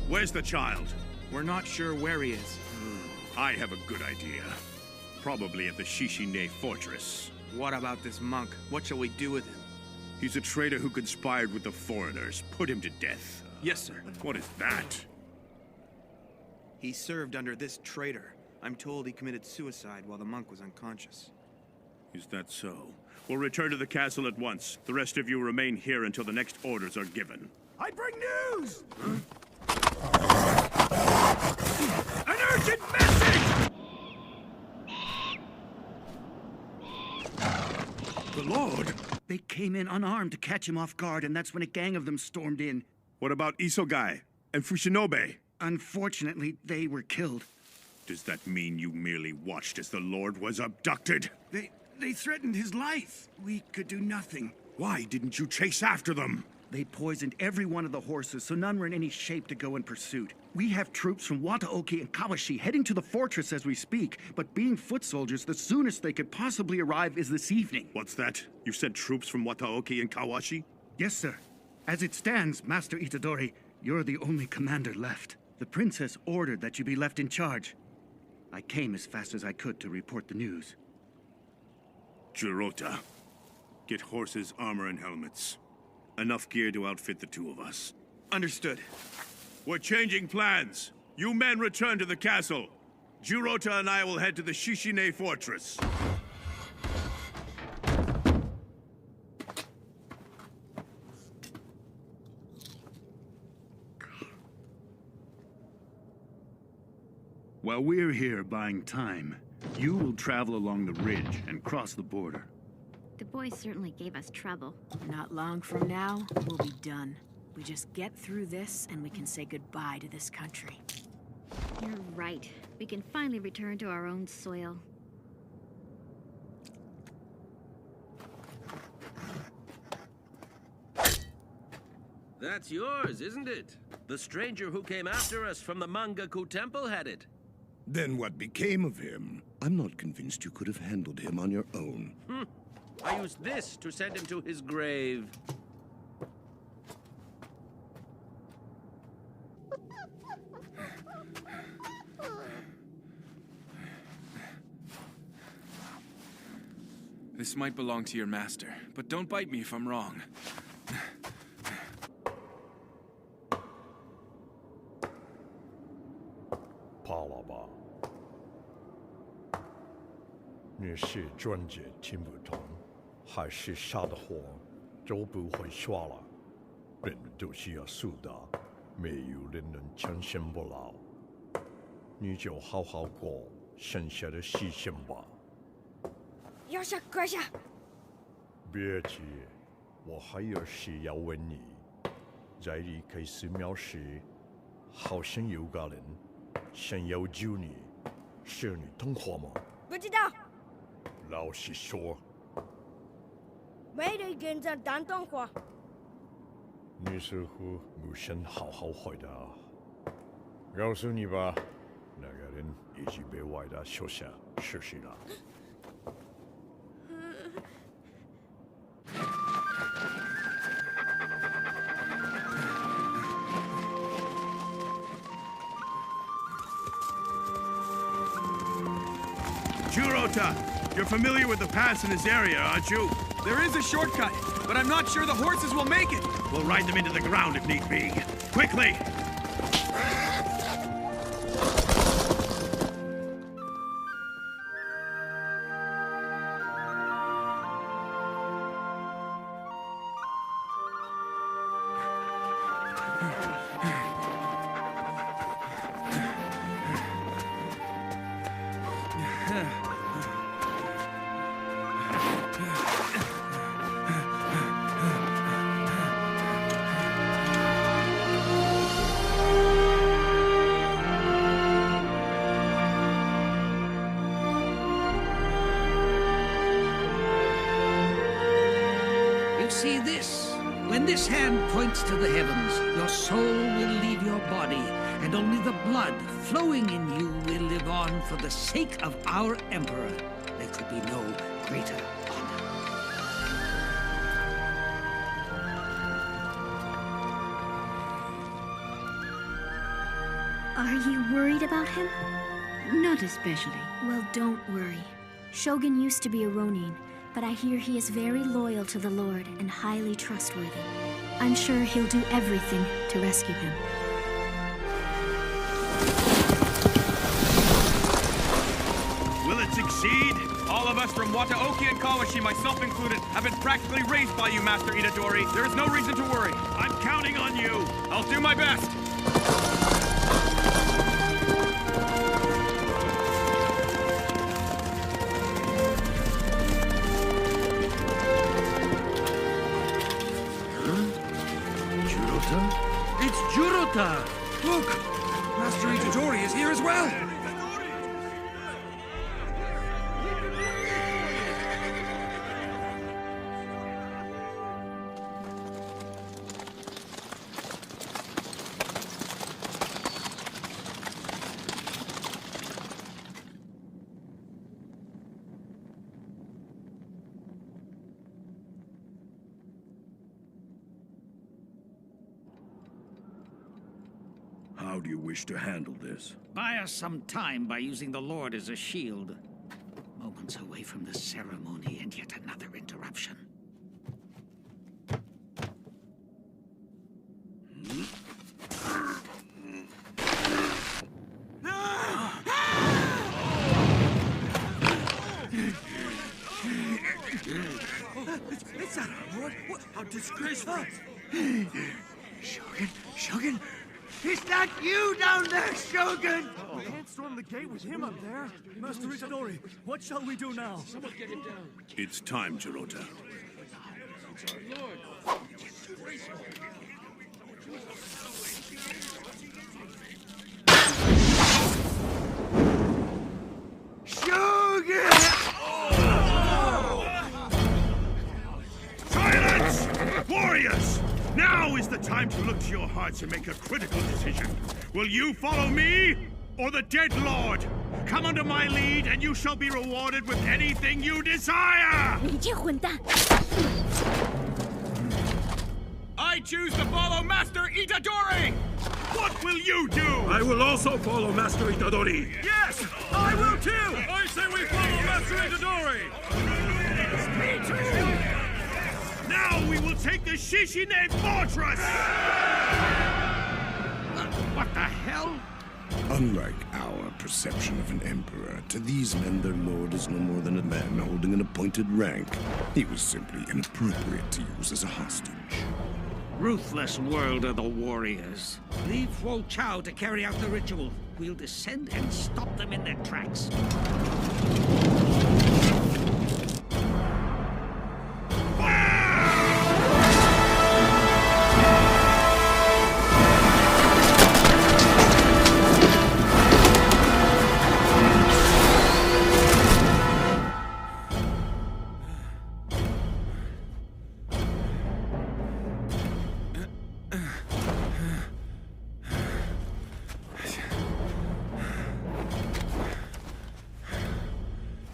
Where's the child? We're not sure where he is. I have a good idea. Probably at the Shishine fortress. What about this monk? What shall we do with him? He's a traitor who conspired with the foreigners. Put him to death. Yes, sir. What is that? He served under this traitor. I'm told he committed suicide while the monk was unconscious. Is that so? We'll return to the castle at once. The rest of you remain here until the next orders are given. I bring news! An urgent message! The Lord! They came in unarmed to catch him off guard, and that's when a gang of them stormed in. What about Isogai and Fushinobe? Unfortunately, they were killed. Does that mean you merely watched as the Lord was abducted? They threatened his life. We could do nothing. Why didn't you chase after them? They poisoned every one of the horses, so none were in any shape to go in pursuit. We have troops from Wataoki and Kawashi heading to the fortress as we speak, but being foot soldiers, the soonest they could possibly arrive is this evening. What's that? You sent troops from Wataoki and Kawashi? Yes, sir. As it stands, Master Itadori, you're the only commander left. The princess ordered that you be left in charge. I came as fast as I could to report the news. Jirota, get horses, armor, and helmets. Enough gear to outfit the two of us. Understood. We're changing plans. You men return to the castle. Jurota and I will head to the Shishine Fortress. While we're here buying time, you will travel along the ridge and cross the border. The boys certainly gave us trouble. Not long from now, we'll be done. We just get through this and we can say goodbye to this country. You're right. We can finally return to our own soil. That's yours, isn't it? The stranger who came after us from the Mangaku Temple had it. Then what became of him? I'm not convinced you could have handled him on your own. I used this to send him to his grave. This might belong to your master, but don't bite me if I'm wrong.怕了吧？你是专辑听不懂，还是杀的火就不会刷了？人都是要死的，没有人能长生不老。你就好好过剩下的时间吧。要下，快下！别急，我还有事要问你。在离开寺庙时，好像有个人想要救你，是你同伙吗？不知道。老实说。没人跟着当同伙。你似乎不想好好回答。告诉你吧，那个人已经被外大手下实施了。Jurota, you're familiar with the paths in this area, aren't you? There is a shortcut, but I'm not sure the horses will make it. We'll ride them into the ground if need be. Quickly! See this? When this hand points to the heavens, your soul will leave your body, and only the blood flowing in you will live on for the sake of our Emperor. There could be no greater honor. Are you worried about him? Not especially. Well, don't worry. Shogun used to be a Ronin, but I hear he is very loyal to the Lord and highly trustworthy. I'm sure he'll do everything to rescue him. Will it succeed? All of us from Wataoki and Kawashi, myself included, have been practically raised by you, Master Itadori. There is no reason to worry. I'm counting on you. I'll do my best. It's Jurota! Look! Master Itadori is here as well! How do you wish to handle this? Buy us some time by using the Lord as a shield. Moments away from the ceremony and yet another interruption. It's not our lord. What? How disgraceful. Shogun? Is that you down there, Shogun? We can't storm the gate with him up there. Master Itadori, what shall we do now? Someone get him down. It's time, Jirota. It's our lord. Shogun! Silence! Warriors! Now is the time to look to your hearts and make a critical decision. Will you follow me or the dead lord? Come under my lead and you shall be rewarded with anything you desire! 你这混蛋！ I choose to follow Master Itadori! What will you do? I will also follow Master Itadori. Yes, I will too! I say we follow Master Itadori! Now we will take the Shishine Fortress! What the hell? Unlike our perception of an emperor, to these men their lord is no more than a man holding an appointed rank. He was simply inappropriate to use as a hostage. Ruthless world of the warriors. Leave Huo Chao to carry out the ritual. We'll descend and stop them in their tracks.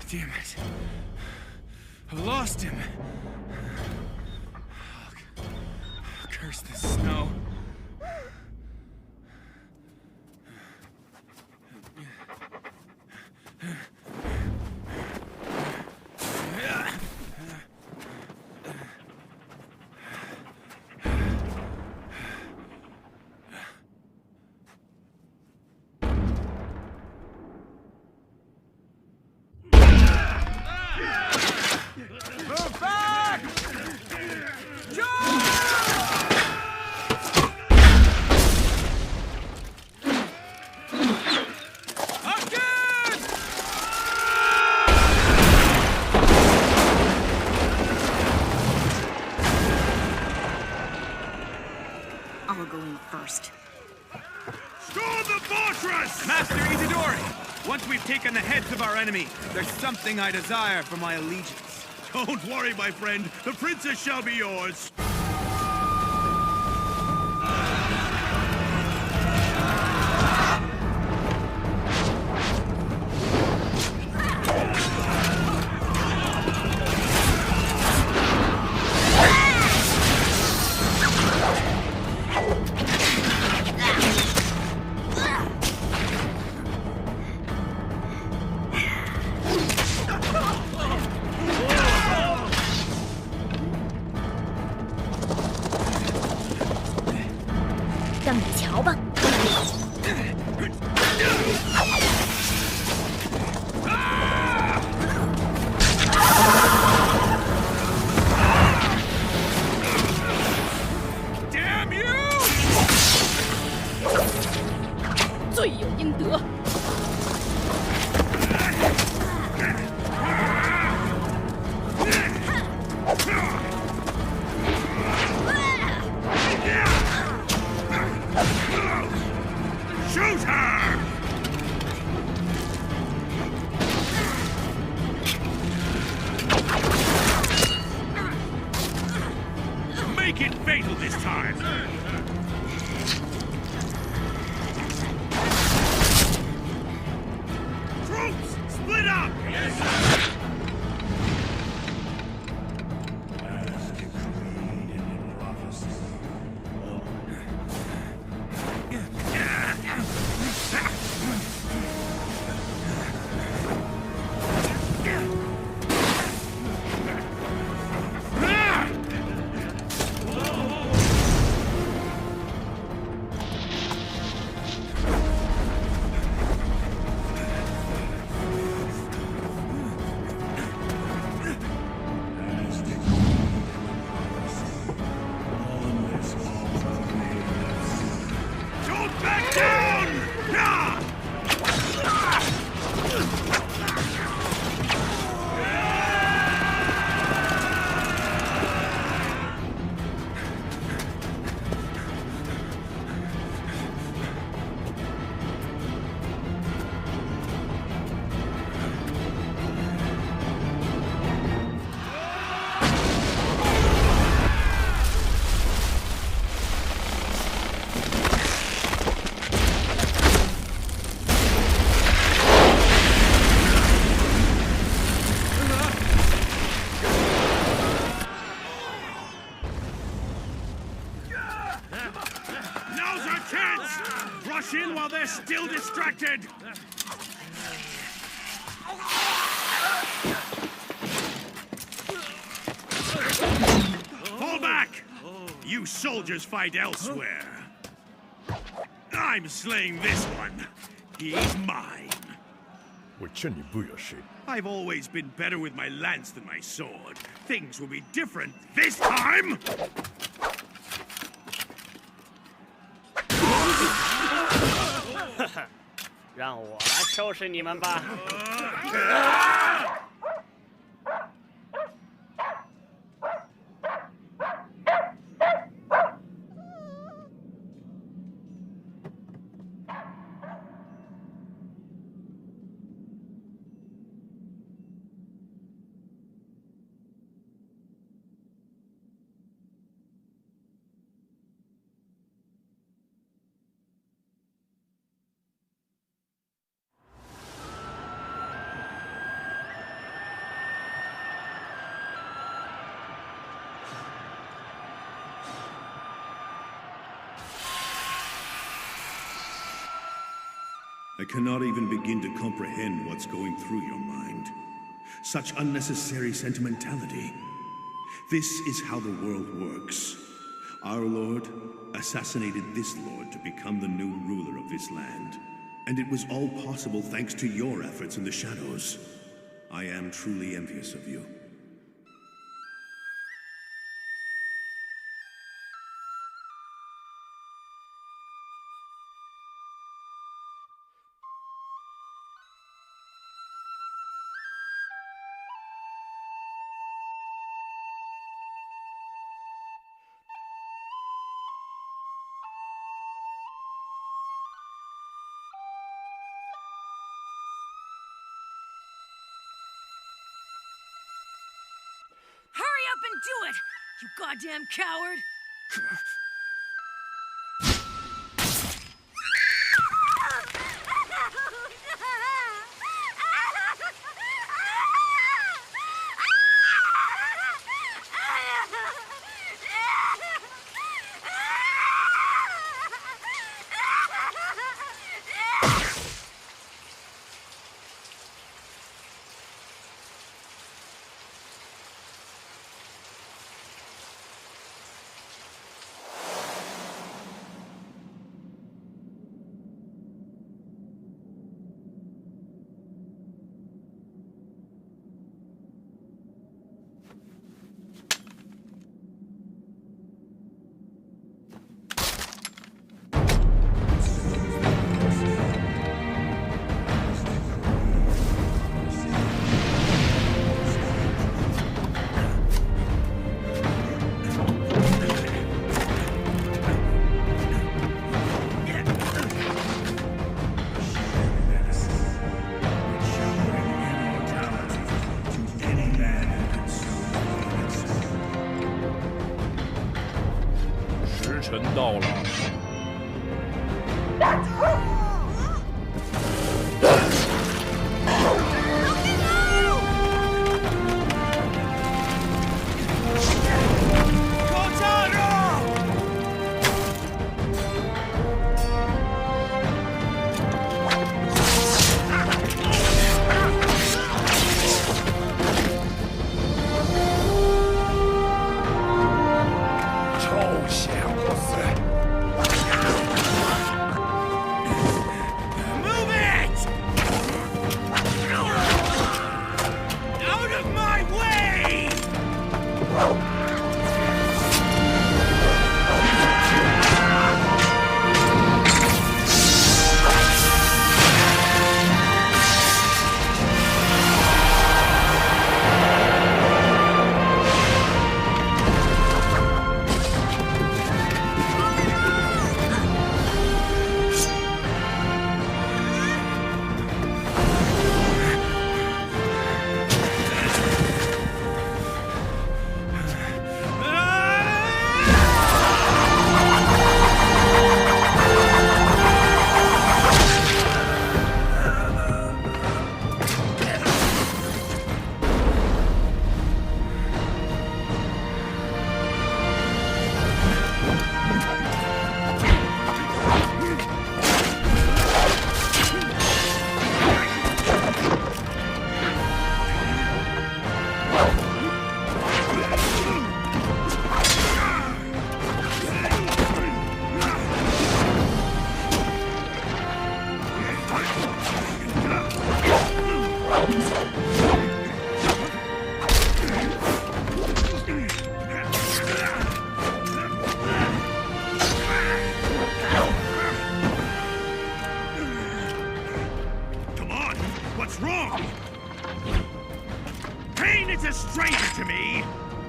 Damn it. I lost him. Oh, curse this snow. Move back! I'll go in first. Storm the fortress! Master Itadori! Once we've taken the heads of our enemy, there's something I desire for my allegiance. Don't worry, my friend. The princess shall be yours. Damn you! 罪有应得。 Shoot her! Make it fatal this time! Troops, split up! Yes, sir! As decreed in prophecy. Oh, they're still distracted! Fall back! You soldiers fight elsewhere. I'm slaying this one. He's mine. 我劝你不要睡。 I've always been better with my lance than my sword. Things will be different this time! 让我来收拾你们吧。I cannot even begin to comprehend what's going through your mind. Such unnecessary sentimentality. This is how the world works. Our Lord assassinated this Lord to become the new ruler of this land. And it was all possible thanks to your efforts in the shadows. I am truly envious of you. Hurry up and do it, you goddamn coward! me?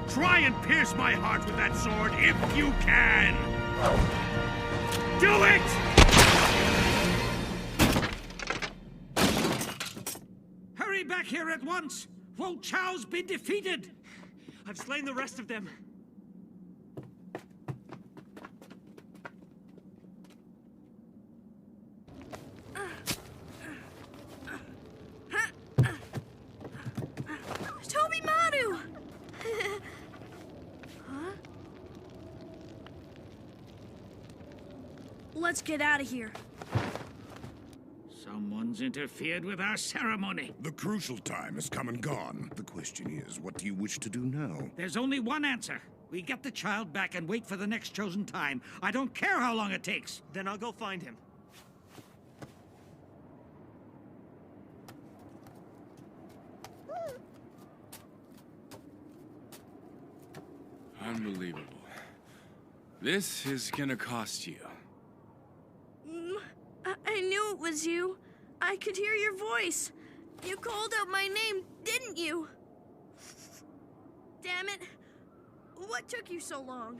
Try and pierce my heart with that sword if you can! Do it! Hurry back here at once! Won't Chao's be defeated? I've slain the rest of them. Toby Madu! Huh? Let's get out of here. Someone's interfered with our ceremony. The crucial time has come and gone. The question is, what do you wish to do now? There's only one answer. We get the child back and wait for the next chosen time. I don't care how long it takes. Then I'll go find him. Unbelievable. This is gonna cost you. I knew it was you. I could hear your voice. You called out my name, didn't you? Damn it. What took you so long?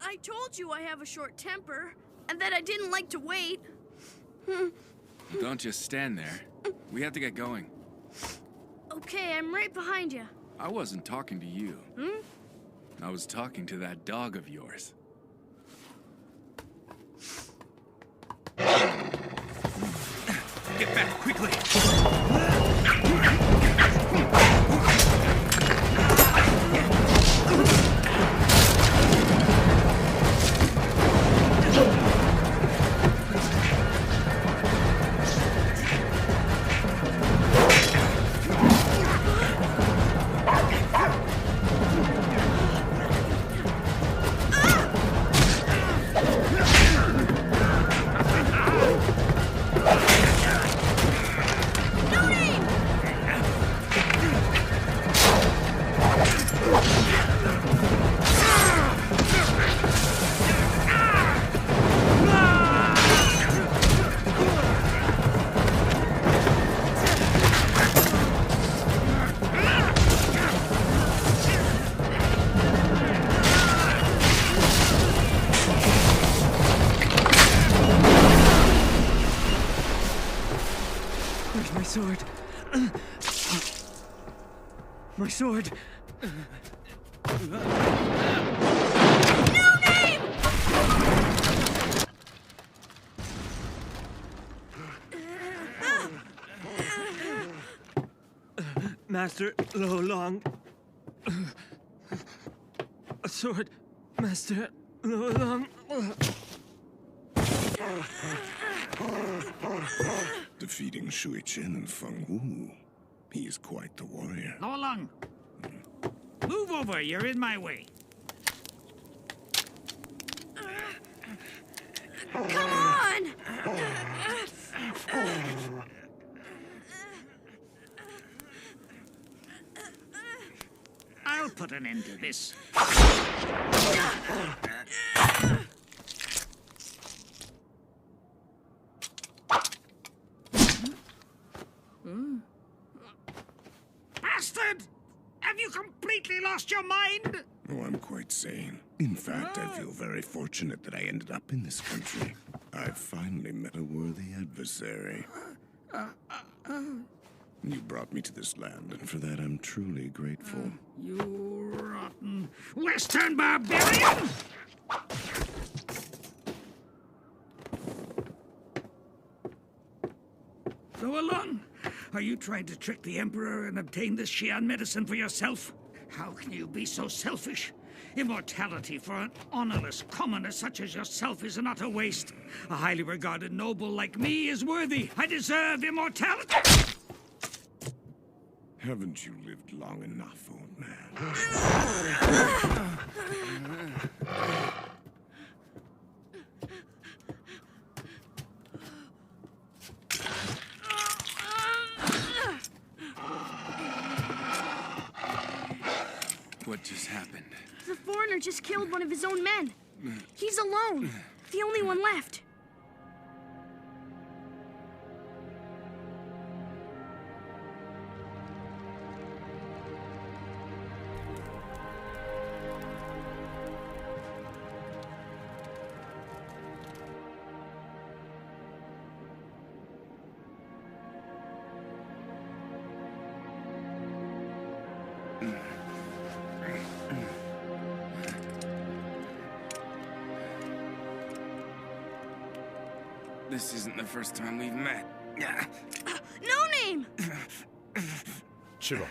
I told you I have a short temper, and that I didn't like to wait. Don't just stand there. We have to get going. Okay, I'm right behind you. I wasn't talking to you. Hmm? I was talking to that dog of yours. Get back, quickly! Where's my sword? My sword! Master Lo Long. A sword, Master Lo Long. Defeating Shui Chen and Feng Wu. He is quite the warrior. Go along. Move over, you're in my way. Come on! I'll put an end to this. Bastard! Have you completely lost your mind? Oh, I'm quite sane. In fact, I feel very fortunate that I ended up in this country. I've finally met a worthy adversary. You brought me to this land, and for that I'm truly grateful. You rotten Western barbarian! Go along. Are you trying to trick the Emperor and obtain this Xi'an medicine for yourself? How can you be so selfish? Immortality for an honorless commoner such as yourself is an utter waste. A highly regarded noble like me is worthy. I deserve immortality! Haven't you lived long enough, old man? What just happened? The foreigner just killed one of his own men. He's alone. The only one left. This isn't the first time we've met. No Name! 吃吧。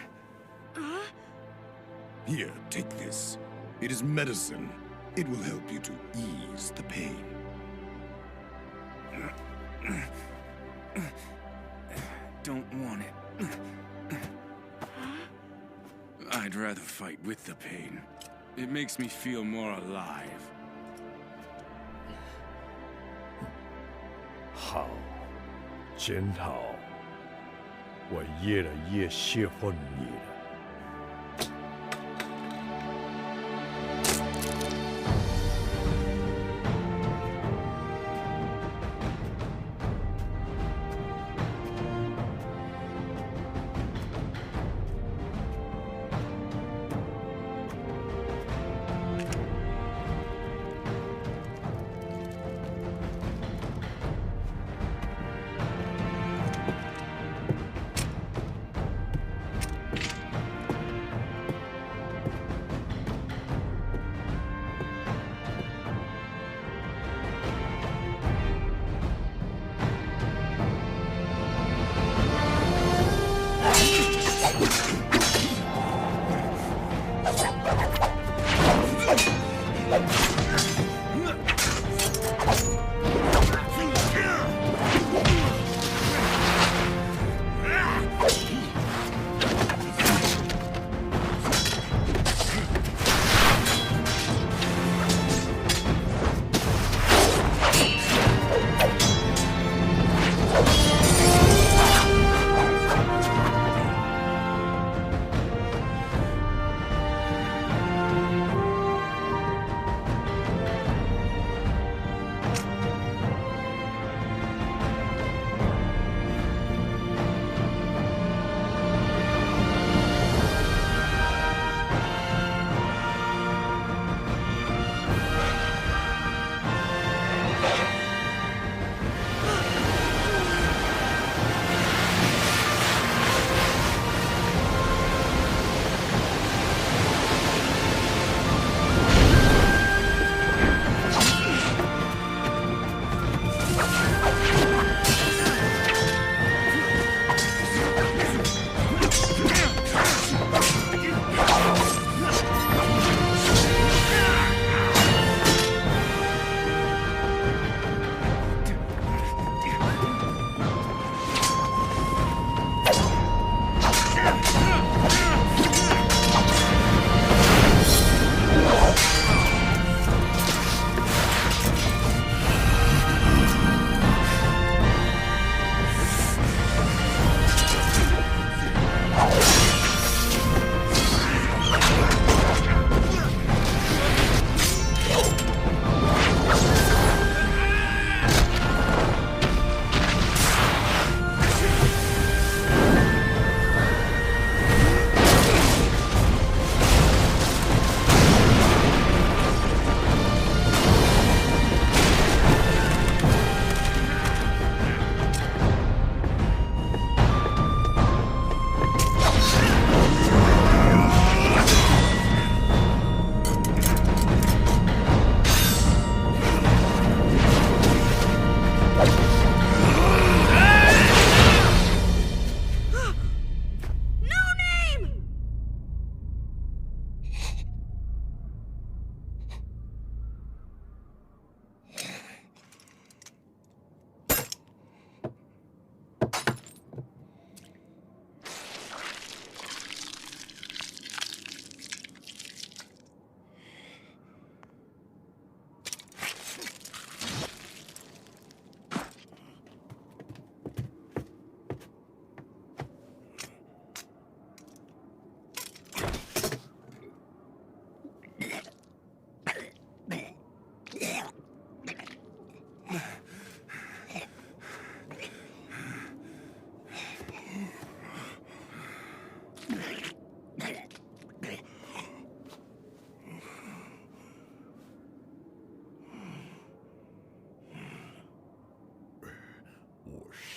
Here, take this. It is medicine. It will help you to ease the pain. Don't want it. I'd rather fight with the pain. It makes me feel more alive. 好，真好。我越来越喜欢你了。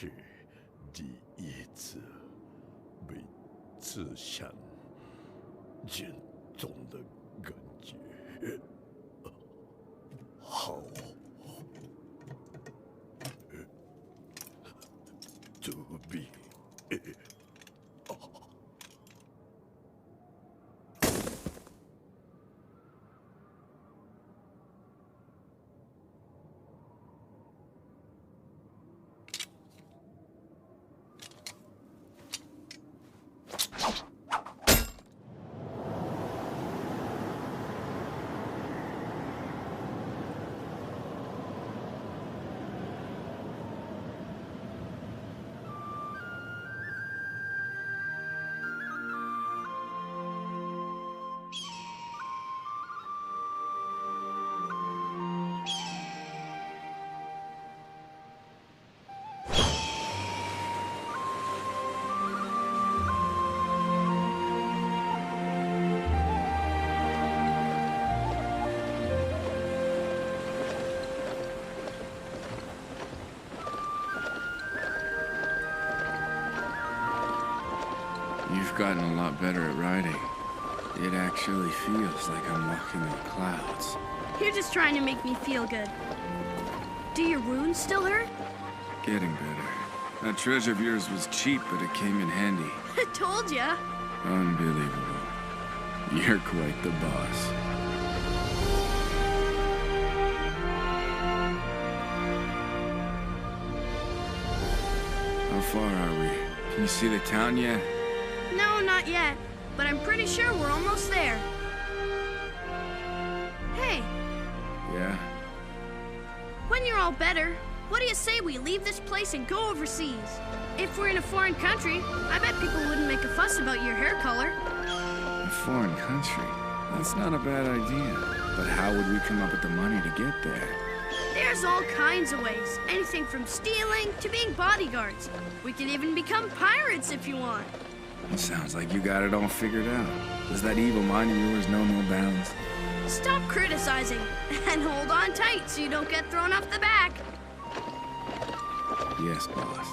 是第一次被刺向眼中的感觉。好。You've gotten a lot better at riding. It actually feels like I'm walking on clouds. You're just trying to make me feel good. Do your wounds still hurt? Getting better. That treasure of yours was cheap, but it came in handy. Told ya. Unbelievable. You're quite the boss. How far are we? Can you see the town yet? No, not yet. But I'm pretty sure we're almost there. Hey, Yeah? when you're all better, what do you say we leave this place and go overseas? If we're in a foreign country, I bet people wouldn't make a fuss about your hair color. A foreign country? That's not a bad idea. But how would we come up with the money to get there? There's all kinds of ways. Anything from stealing to being bodyguards. We could even become pirates if you want. It sounds like you got it all figured out. Does that evil mind of yours know no bounds? Stop criticizing and hold on tight so you don't get thrown off the back. Yes, boss.